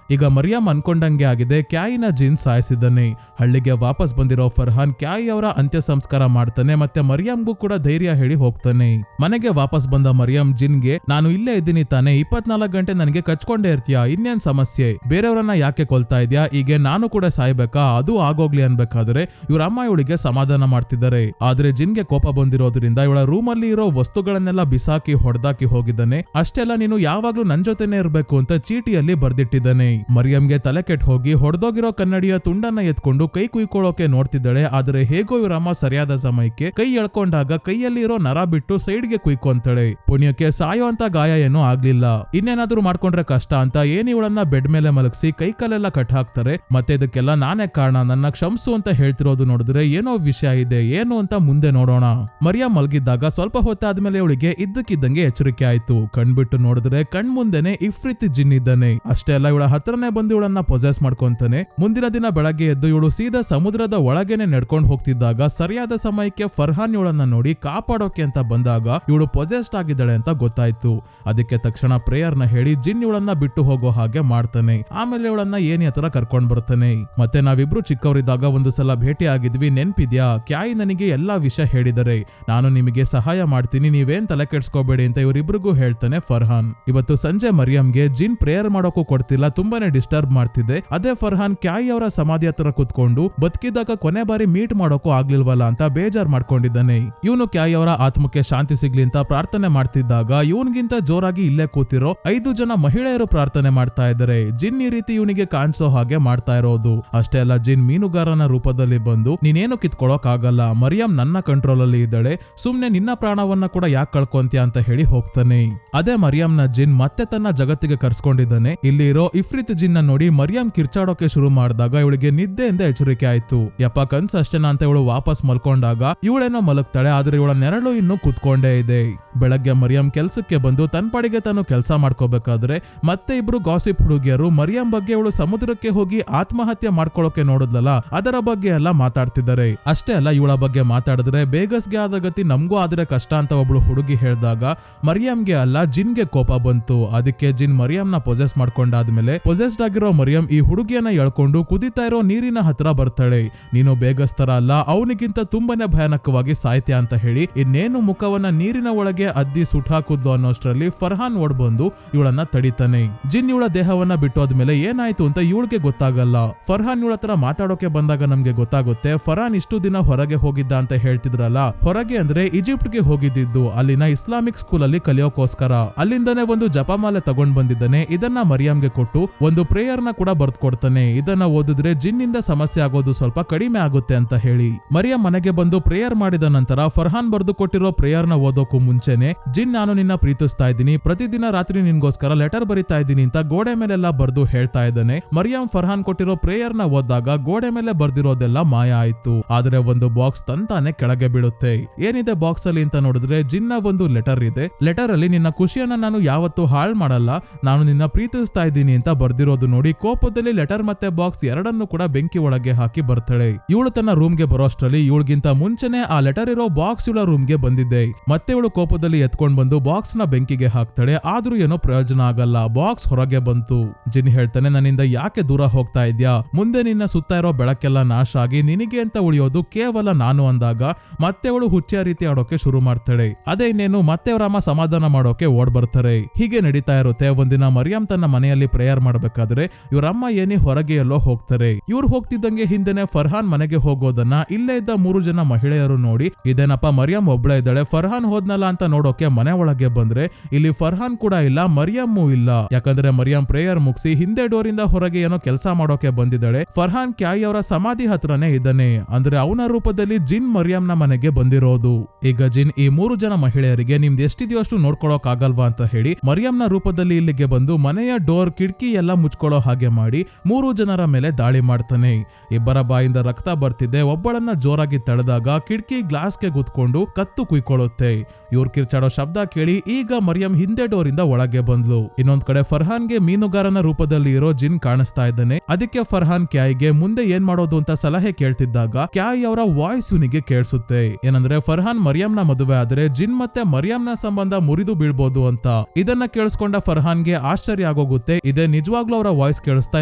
ಈಗ ಮರಿಯಂ ಅನ್ಕೊಂಡಂಗೆ ಆಗಿದೆ, ಕ್ಯಾಯಿನ ಜಿನ್ ಸಾಯಿಸಿದ್ದಾನೆ. ಹಳ್ಳಿಗೆ ವಾಪಸ್ ಬಂದಿರೋ ಫರ್ಹಾನ್ ಕ್ಯಾಯ್ ಅವರ ಅಂತ್ಯ ಸಂಸ್ಕಾರ ಮಾಡ್ತಾನೆ. ಮತ್ತೆ ಮರಿಯಂಗೂ ಕೂಡ ಧೈರ್ಯ ಹೇಳಿ ಹೋಗ್ತಾನೆ. ಮನೆಗೆ ವಾಪಸ್ ಬಂದ ಮರಿಯಂ ಜಿನ್ಗೆ, ನಾನು ಇಲ್ಲೇ ಇದ್ದೀನಿ ತಾನೆ, 24 ಗಂಟೆ ನನಗೆ ಕಚ್ಕೊಂಡೇ ಇರ್ತೀಯಾ, ಇನ್ನೇನ್ ಸಮಸ್ಯೆ, ಬೇರೆಯವರನ್ನ ಯಾಕೆ ಕೊಲ್ತಾ ಇದ್ಯಾ, ಈಗ ನಾನು ಕೂಡ ಸಾಯ್ಬೇಕಾ, ಅದು ಆಗೋಗ್ಲಿ ಅನ್ಬೇಕಾದ್ರೆ ಇವ್ರ ಅಮ್ಮ ಇವಳಿಗೆ ಸಮಾಧಾನ ಮಾಡ್ತಿದ್ದಾರೆ. ಆದ್ರೆ ಜಿನ್ಗೆ ಕೋಪ ಬಂದಿರೋದ್ರಿಂದ ಇವಳ ರೂಮಲ್ಲಿ ಇರೋ ವಸ್ತುಗಳನ್ನೆಲ್ಲ ಬಿಸಾಕಿ ಹೊಡೆದಾಕಿ ಹೋಗಿದ್ದಾನೆ. ಅಷ್ಟೆಲ್ಲ ನೀನು ಯಾವಾಗ್ಲೂ ನನ್ ಜೊತೆನೆ ಇರ್ಬೇಕು ಅಂತ ಚೀಟಿಯಲ್ಲಿ ಬರ್ದಿಟ್ಟಿದ್ದಾನೆ. ಮರಿಯಂಗೆ ತಲೆ ಕೆಟ್ಟು ಹೋಗಿ ಹೊಡೆದೋಗಿರೋ ಕನ್ನಡಿಯ ತುಂಡನ್ನ ಎತ್ಕೊಂಡು ಕೈ ಕುಯ್ಕೊಳ್ಳೋಕೆ ನೋಡ್ತಿದ್ದಾಳೆ. ಆದ್ರೆ ಹೇಗೋ ಇವರಮ್ಮ ಸರಿಯಾದ ಸಮಯಕ್ಕೆ ಕೈ ಎಳ್ಕೊಂಡಾಗ ಕೈಯಲ್ಲಿ ಇರೋ ನರ ಬಿಟ್ಟು ಸೈಡ್ಗೆ ಕುಯ್ಕೊಂತಾಳೆ. ಪುಣ್ಯಕ್ಕೆ ಸಾಯೋ ಅಂತ ಗಾಯ ಏನೂ ಆಗ್ಲಿಲ್ಲ. ಇನ್ನೇನಾದ್ರೂ ಮಾಡ್ಕೊಂಡ್ರೆ ಕಷ್ಟ ಅಂತ ಇವಳನ್ನ ಬೆಡ್ ಮೇಲೆ ಮಲಗಿಸಿ ಕೈ ಕಾಲೆಲ್ಲ ಕಟ್ ಹಾಕ್ತಾರೆ. ಮತ್ತೆ ಇದಕ್ಕೆಲ್ಲ ನಾನೇ ಕಾರಣ, ನನ್ನ ಕ್ಷಮಿಸು ಅಂತ ಹೇಳ್ತಿರೋದು ನೋಡಿದ್ರೆ ಏನೋ ವಿಷಯ ಇದೆ, ಏನು ಅಂತ ಮುಂದೆ ನೋಡೋಣ. ಮರಿಯಂ ಮಲಗಿದ್ದಾಗ ಸ್ವಲ್ಪ ಹೊತ್ತಾದ್ಮೇಲೆ ಇವಳಿಗೆ ಇದ್ದಕ್ಕಿದ್ದಂಗೆ ಎಚ್ಚರಿಕೆ ಆಯ್ತು. ಕಣ್ಬಿಟ್ಟು ನೋಡಿದ್ರೆ ಕಣ್ಮುಂದೆನೆ ಇಫ್ರಿತ್ ಜಿನ್ ಇದ್ದಾನೆ. ಅಷ್ಟೇ ಅಲ್ಲ, ಇವಳ ಹತ್ರನೇ ಬಂದು ಇವಳನ್ನ ಪೊಸೆಸ್ ಮಾಡ್ಕೊಂತಾನೆ. ಮುಂದಿನ ದಿನ ಬೆಳಗ್ಗೆ ಎದ್ದು ಇವಳು ಸೀದಾ ಸಮುದ್ರದ ಒಳಗೇನೆ ನಡ್ಕೊಂಡು ಹೋಗ್ತಿದ್ದಾಗ ಸರಿಯಾದ ಸಮಯಕ್ಕೆ ಫರ್ಹಾನ್ ಇವಳನ್ನ ನೋಡಿ ಕಾಪಾಡೋಕೆ ಅಂತ ಬಂದಾಗ ಇವಳು ಪೊಸೆಸ್ಡ್ ಆಗಿದ್ದಾಳೆ ಅಂತ ಗೊತ್ತಾಯ್ತು. ಅದಕ್ಕೆ ತಕ್ಷಣ ಪ್ರೇಯರ್ ನ ಹೇಳಿ ಜಿನ್ ಇವಳನ್ನ ಬಿಟ್ಟು ಹೋಗೋ ಹಾಗೆ ಮಾಡ್ತಾನೆ. ಆಮೇಲೆ ಇವಳನ್ನ ಏನಿ ಹತ್ರ ಕರ್ಕೊಂಡ್ ಬರ್ತಾನೆ. ಮತ್ತೆ ನಾವಿಬ್ರು ಚಿಕ್ಕವರಿದ್ದಾಗ ಒಂದು ಸಲ ಭೇಟಿ ಆಗಿದ್ವಿ, ನೆನ್ಪಿದ್ಯಾ, ಕ್ಯಾಯ್ ನನಗೆ ಎಲ್ಲಾ ವಿಷಯ ಹೇಳಿದರೆ, ನಾನು ನಿಮಗೆ ಸಹಾಯ ಮಾಡ್ತೀನಿ, ನೀವೇನ್ ತಲೆ ಕೆಡ್ಸ್ಕೋಬೇಡಿ ಅಂತ ಇವರಿಬ್ರಿಗೂ ಹೇಳ್ತಾನೆ ಫರ್ಹಾನ್. ಇವತ್ತು ಸಂಜೆ ಮರಿಯಂಗೆ ಜಿನ್ ಪ್ರೇಯರ್ ಮಾಡೋಕು ಕೊಡ್ತಿಲ್ಲ, ತುಂಬಾನೇ ಡಿಸ್ಟರ್ಬ್ ಮಾಡ್ತಿದೆ. ಅದೇ ಫರ್ಹಾನ್ ಕ್ಯಾಯ್ ಅವರ ಸಮಾಧಿ ಹತ್ರ ಕುತ್ಕೊಂಡು ಬದುಕಿದಾಗ ಕೊನೆ ಬಾರಿ ಮೀಟ್ ಮಾಡೋಕು ಆಗ್ಲಿಲ್ವಲ್ಲ ಅಂತ ಬೇಜಾರ್ ಮಾಡ್ಕೊಂಡಿದ್ದಾನೆ. ಇವನು ಕ್ಯಾಯ್ ಅವರ ಆತ್ಮಕ್ಕೆ ಶಾಂತಿ ಸಿಗ್ಲಿ ಅಂತ ಪ್ರಾರ್ಥನೆ ಮಾಡ್ತಿದ್ದಾಗ ಇವನ್ಗಿಂತ ಜೋರಾಗಿ ಇಲ್ಲೇ ಕೂತಿರೋ 5 ಜನ ಮಹಿಳೆಯರು ಪ್ರಾರ್ಥನೆ ಮಾಡ್ತಾ ಇದ್ದಾರೆ. ಜಿನ್ ಈ ರೀತಿ ಇವನಿಗೆ ಕಾಣಿಸೋ ಹಾಗೆ ಮಾಡ್ತಾ ಇರೋದು. ಅಷ್ಟೇ ಅಲ್ಲ, ಜಿನ್ ಮೀನುಗಾರನ ರೂಪದಲ್ಲಿ ಬಂದು ನೀನೇನು ಕಿತ್ಕೊಳಕ್ ಆಗಲ್ಲ, ಮರಿಯಂ ನನ್ನ ಕಂಟ್ರೋಲ್ ಅಲ್ಲಿ ಇದ್ದಾಳೆ, ಸುಮ್ನೆ ನಿನ್ನ ಪ್ರಾಣವನ್ನ ಕೂಡ ಯಾಕೆ ಕಳ್ಕೊಂತೀಯ ಅಂತ ಹೇಳಿ ಹೋಗ್ತಾನೆ. ಅದೇ ಮರಿಯಂನ ಜಿನ್ ಮತ್ತೆ ತನ್ನ ಜಗತ್ತಿಗೆ ಕರ್ಸ್ಕೊಂಡಿದ್ದಾನೆ. ಇಲ್ಲಿ ಇರೋ ಇಫ್ರಿತ್ ಇಫ್ರಿತ್ ಜಿನ್ನ ನೋಡಿ ಮರಿಯಂ ಕಿರ್ಚಾಡೋಕೆ ಶುರು ಮಾಡಿದಾಗ ಇವಳಿಗೆ ನಿದ್ದೆಯಿಂದ ಎಚ್ಚರಿಕೆ ಆಯ್ತು. ಯಪ್ಪ ಕನ್ಸ್ ಅಷ್ಟೇನಾ ಅಂತ ಇವಳು ವಾಪಸ್ ಮಲ್ಕೊಂಡಾಗ ಇವಳೇನೋ ಮಲಗ್ತಾಳೆ, ಆದ್ರೆ ಇವಳ ನೆರಳು ಇನ್ನು ಕುತ್ಕೊಂಡೇ ಇದೆ. ಬೆಳಗ್ಗೆ ಮರಿಯಂ ಕೆಲ್ಸಕ್ಕೆ ಬಂದು ತನ್ನ ಪಾಡಿಗೆ ತಾನು ಕೆಲಸ ಮಾಡ್ಕೋಬೇಕಾದ್ರೆ ಮತ್ತೆ ಇಬ್ರು ಗಾಸಿಪ್ ಹುಡುಗಿಯರು ಮರಿಯಂ ಬಗ್ಗೆ ಇವಳು ಸಮುದ್ರಕ್ಕೆ ಹೋಗಿ ಆತ್ಮಹತ್ಯೆ ಮಾಡ್ಕೊಳ್ಳೋಕೆ ನೋಡಿದ್ಲಲ್ಲ ಅದರ ಬಗ್ಗೆ ಎಲ್ಲ ಮಾತಾಡ್ತಿದ್ದಾರೆ. ಅಷ್ಟೇ ಅಲ್ಲ, ಇವಳ ಬಗ್ಗೆ ಮಾತಾಡಿದ್ರೆ ಬೇಗಸ್ಗೆ ಆದ ಗತಿ ನಮ್ಗೂ ಆದ್ರೆ ಕಷ್ಟ ಅಂತ ಒಬ್ಳು ಹುಡುಗಿ ಹೇಳಿದಾಗ ಮರಿಯಂಗೆ ಅಲ್ಲ ಜಿನ್ಗೆ ಕೋಪ ಬಂತು. ಅದಕ್ಕೆ ಜಿನ್ ಮರಿಯಂನ ಪೊಸೆಸ್ ಮಾಡ್ಕೊಂಡಾದ್ಮೇಲೆ ಪೊಸೆಸ್ಡ್ ಆಗಿರೋ ಮರಿಯಂ ಈ ಹುಡುಗಿಯನ್ನ ಎಳ್ಕೊಂಡು ಕುದಿತಾ ಇರೋ ನೀರಿನ ಹತ್ರ ಬರ್ತಾಳೆ. ನೀನು ಬೇಗಸ್ತರ ಅಲ್ಲ, ಅವನಿಗಿಂತ ತುಂಬಾನೇ ಭಯಾನಕವಾಗಿ ಸಾಯ್ತ್ಯಾ ಅಂತ ಹೇಳಿ ಇನ್ನೇನು ಮುಖವನ್ನ ನೀರಿನ ಒಳಗೆ ಅದ್ದಿ ಸುಟ್ಟಾಕುದ್ಲು ಅನ್ನೋಷ್ಟ್ರಲ್ಲಿ ಫರ್ಹಾನ್ ಓಡ್ ಬಂದು ಇವಳನ್ನ ತಡಿತಾನೆ. ಜಿನ್ ಇವಳ ದೇಹವನ್ನ ಬಿಟ್ಟೋದ್ಮೇಲೆ ಏನಾಯ್ತು ಅಂತ ಇವಳಿಗೆ ಗೊತ್ತಾಗಲ್ಲ. ಫರ್ಹಾನ್ ಇವಳ ಹತ್ರ ಮಾತಾಡೋಕೆ ಬಂದಾಗ ನಮ್ಗೆ ಗೊತ್ತಾಗುತ್ತೆ ಫರ್ಹಾನ್ ಇಷ್ಟು ದಿನ ಹೊರಗೆ ಹೋಗಿದ್ದ ಅಂತ ಹೇಳ್ತಿದ್ರಲ್ಲ, ಹೊರಗೆ ಅಂದ್ರೆ ಈಜಿಪ್ಟ್ಗೆ ಹೋಗಿದ್ದು, ಅಲ್ಲಿನ ಇಸ್ಲಾಮಿಕ್ ಸ್ಕೂಲ್ ಅಲ್ಲಿ ಕಲಿಯೋಕೋಸ್ಕರ. ಅಲ್ಲಿಂದನೇ ಒಂದು ಜಪಮಾಲೆ ತಗೊಂಡ್ ಬಂದಿದ್ದಾನೆ. ಇದನ್ನ ಮರಿಯಂಗೆ ಕೊಟ್ಟು ಒಂದು ಪ್ರೇಯರ್ ನ ಕೂಡ ಬರ್ದ್ ಕೊಡ್ತಾನೆ. ಇದನ್ನ ಓದಿದ್ರೆ ಜಿನ್ನಿಂದ ಸಮಸ್ಯೆ ಆಗೋದು ಸ್ವಲ್ಪ ಕಡಿಮೆ ಆಗುತ್ತೆ ಅಂತ ಹೇಳಿ ಮರಿಯಂ ಮನೆಗೆ ಬಂದು ಪ್ರೇಯರ್ ಮಾಡಿದ ನಂತರ ಫರ್ಹಾನ್ ಬರ್ದು ಕೊಟ್ಟಿರೋ ಪ್ರೇಯರ್ ನ ಓದೋಕು ಮುಂಚೆನೆ ಜಿನ್ ನಾನು ನಿನ್ನ ಪ್ರೀತಿಸ್ತಾ ಇದ್ದೀನಿ, ಪ್ರತಿದಿನ ರಾತ್ರಿ ನಿನ್ಗೋಸ್ಕರ ಲೆಟರ್ ಬರಿತಾ ಇದ್ದೀನಿ ಅಂತ ಗೋಡೆ ಮೇಲೆಲ್ಲ ಬರ್ದು ಹೇಳ್ತಾ ಇದ್ದಾನೆ. ಮರಿಯಂ ಫರ್ಹಾನ್ ಕೊಟ್ಟಿರೋ ಪ್ರೇಯರ್ ನ ಓದಿದಾಗ ಗೋಡೆ ಮೇಲೆ ಬರ್ದಿರೋದೆಲ್ಲ ಮಾಯ ಆಯ್ತು. ಆದ್ರೆ ಒಂದು ಬಾಕ್ಸ್ ತಂತಾನೆ ಕೆಳಗೆ ಬೀಳುತ್ತೆ. ಏನಿದೆ ಬಾಕ್ಸ್ ಅಲ್ಲಿ ಅಂತ ನೋಡಿದ್ರೆ ಜಿನ್ನ ಒಂದು ಲೆಟರ್ ಇದೆ. ಲೆಟರ್ ಅಲ್ಲಿ ನಿನ್ನ ಖುಷಿಯನ್ನ ನಾನು ಯಾವತ್ತೂ ಹಾಳು ಮಾಡಲ್ಲ, ನಾನು ನಿನ್ನ ಪ್ರೀತಿಸ್ತಾ ಇದ್ದೀನಿ ಅಂತ ಬರ್ದಿರೋದು ನೋಡಿ ಕೋಪದಲ್ಲಿ ಲೆಟರ್ ಮತ್ತೆ ಬಾಕ್ಸ್ ಎರಡನ್ನು ಕೂಡ ಬೆಂಕಿ ಒಳಗೆ ಹಾಕಿ ಬರ್ತಾಳೆ. ಇವಳು ತನ್ನ ರೂಮ್ಗೆ ಬರೋಷ್ಟರಲ್ಲಿ ಇವಳಿಗಿಂತ ಮುಂಚೆನೆ ಆ ಲೆಟರ್ ಇರೋ ಬಾಕ್ಸ್ ಇವಳ ರೂಮ್ಗೆ ಬಂದಿದೆ. ಮತ್ತೆ ಇವಳು ಕೋಪದಲ್ಲಿ ಎತ್ಕೊಂಡ್ ಬಂದು ಬಾಕ್ಸ್ ನ ಬೆಂಕಿಗೆ ಹಾಕ್ತಾಳೆ. ಆದ್ರೂ ಏನೋ ಪ್ರಯೋಜನ ಆಗಲ್ಲ, ಬಾಕ್ಸ್ ಹೊರಗೆ ಬಂತು. ಜಿನ್ ಹೇಳ್ತಾನೆ ನನ್ನಿಂದ ಯಾಕೆ ದೂರ ಹೋಗ್ತಾ ಇದ್ಯಾ, ಮುಂದೆ ನಿನ್ನ ಸುತ್ತ ಇರೋ ಬೆಳಕೆಲ್ಲ ನಾಶ ಆಗಿ ನಿನಗೆ ಅಂತ ಉಳಿಯೋದು ಕೇವಲ ನಾನು ಅಂದಾಗ ಮತ್ತೆ ಅವಳು ಹುಚ್ಚಿಯ ರೀತಿ ಆಡೋಕೆ ಶುರು ಮಾಡ್ತಾಳೆ. ಅದೇ ಇನ್ನೇನು ಮತ್ತೆ ಅವರಮ್ಮ ಸಮಾಧಾನ ಮಾಡೋಕೆ ಓಡ್ ಬರ್ತಾರೆ. ಹೀಗೆ ನಡೀತಾ ಇರುತ್ತೆ. ಒಂದಿನ ಮರಿಯಂ ತನ್ನ ಮನೆಯಲ್ಲಿ ಪ್ರೇಯರ್ ಮಾಡ್ಬೇಕಾದ್ರೆ ಇವರಮ್ಮ ಏನಿ ಹೊರಗೆ ಎಲ್ಲೋ ಹೋಗ್ತಾರೆ. ಇವ್ರು ಹೋಗ್ತಿದ್ದಂಗೆ ಹಿಂದೆನೆ ಫರ್ಹಾನ್ ಮನೆಗೆ ಹೋಗೋದನ್ನ ಇಲ್ಲೇ ಇದ್ದ 3 ಜನ ಮಹಿಳೆಯರು ನೋಡಿ ಇದೇನಪ್ಪ ಮರಿಯಂ ಒಬ್ಳೆ ಇದ್ದಾಳೆ, ಫರ್ಹಾನ್ ಹೋದ್ನಲ್ಲ ಅಂತ ನೋಡೋಕೆ ಮನೆ ಒಳಗೆ ಬಂದ್ರೆ ಇಲ್ಲಿ ಫರ್ಹಾನ್ ಕೂಡ ಇಲ್ಲ, ಮರಿಯಮ್ಮೂ ಇಲ್ಲ. ಯಾಕಂದ್ರೆ ಮರಿಯಂ ಪ್ರೇಯರ್ ಮುಗಿಸಿ ಹಿಂದೆ ಡೋರ್ ಇಂದ ಹೊರಗೆ ಏನೋ ಕೆಲಸ ಮಾಡೋಕೆ ಬಂದಿದ್ದಾಳೆ. ಫರ್ಹಾನ್ ಕ್ಯಾಯ್ ಅವರ ಸಮಾಧಿ ಹತ್ರನೇ ಇದ್ದಾನೆ. ಅಂದ್ರೆ ಅವನ ರೂಪದಲ್ಲಿ ಜಿನ್ ಮರಿಯಂನ ಮನೆಗೆ ಬಂದಿರೋದು. ಈಗ ಜಿನ್ ಈ 3 ಜನ ಮಹಿಳೆಯರಿಗೆ ನಿಮ್ದು ಎಷ್ಟಿದೆಯೋ ಅಷ್ಟು ನೋಡ್ಕೊಳಕ್ ಆಗಲ್ವಾ ಅಂತ ಹೇಳಿ ಮರಿಯಂನ ರೂಪದಲ್ಲಿ ಇಲ್ಲಿಗೆ ಬಂದು ಮನೆಯ ಡೋರ್ ಕಿಟಕಿ ಎಲ್ಲ ಮುಚ್ಕೊಳ್ಳೋ ಹಾಗೆ ಮಾಡಿ 3 ಜನರ ಮೇಲೆ ದಾಳಿ ಮಾಡ್ತಾನೆ. ಇಬ್ಬರ ಬಾಯಿಂದ ರಕ್ತ ಬರ್ತಿದೆ. ಒಬ್ಬಳನ್ನ ಜೋರಾಗಿ ತಳೆದಾಗ ಕಿಟಕಿ ಗ್ಲಾಸ್ಗೆ ಗುದ್ಕೊಂಡು ಕತ್ತು ಕುಯ್ಕೊಳ್ಳುತ್ತೆ. ಇವ್ರು ಕಿರ್ಚಾಡೋ ಶಬ್ದ ಕೇಳಿ ಈಗ ಮರಿಯಂ ಹಿಂದೆ ಡೋರ್ ಇಂದ ಒಳಗೆ ಬಂದ್ಲು. ಇನ್ನೊಂದ್ ಕಡೆ ಫರ್ಹಾನ್ಗೆ ಮೀನುಗಾರನ ರೂಪದಲ್ಲಿ ಇರೋ ಜಿನ್ ಕಾಣಿಸ್ತಾ ಇದ್ದಾನೆ. ಅದಕ್ಕೆ ಫರ್ಹಾನ್ ಕ್ಯಾಯ್ಗೆ ಮುಂದೆ ಏನ್ ಮಾಡೋದು ಅಂತ ಸಲಹೆ ಕೇಳ್ತಿದ್ದಾಗ ಕ್ಯಾಯ್ ಅವರ ವಾಯ್ಸ್ ಇವನಿಗೆ ಕೇಳಿಸುತ್ತೆ. ಏನಂದ್ರೆ ಫರ್ಹಾನ್ ಮರಿಯಂನ ಮದುವೆ ಆದ್ರೆ ಜಿನ್ ಮತ್ತೆ ಮರಿಯಂನ ಸಂಬಂಧ ಮುರಿದು ಬೀಳ್ಬೋದು ಅಂತ. ಇದನ್ನ ಕೇಳಿಸ್ಕೊಂಡ ಫರ್ಹಾನ್ಗೆ ಆಶ್ಚರ್ಯ ಆಗೋಗುತ್ತೆ. ಇದೇ ನಿಜವಾಗ್ಲೂ ಅವರ ವಾಯ್ಸ್ ಕೇಳಿಸ್ತಾ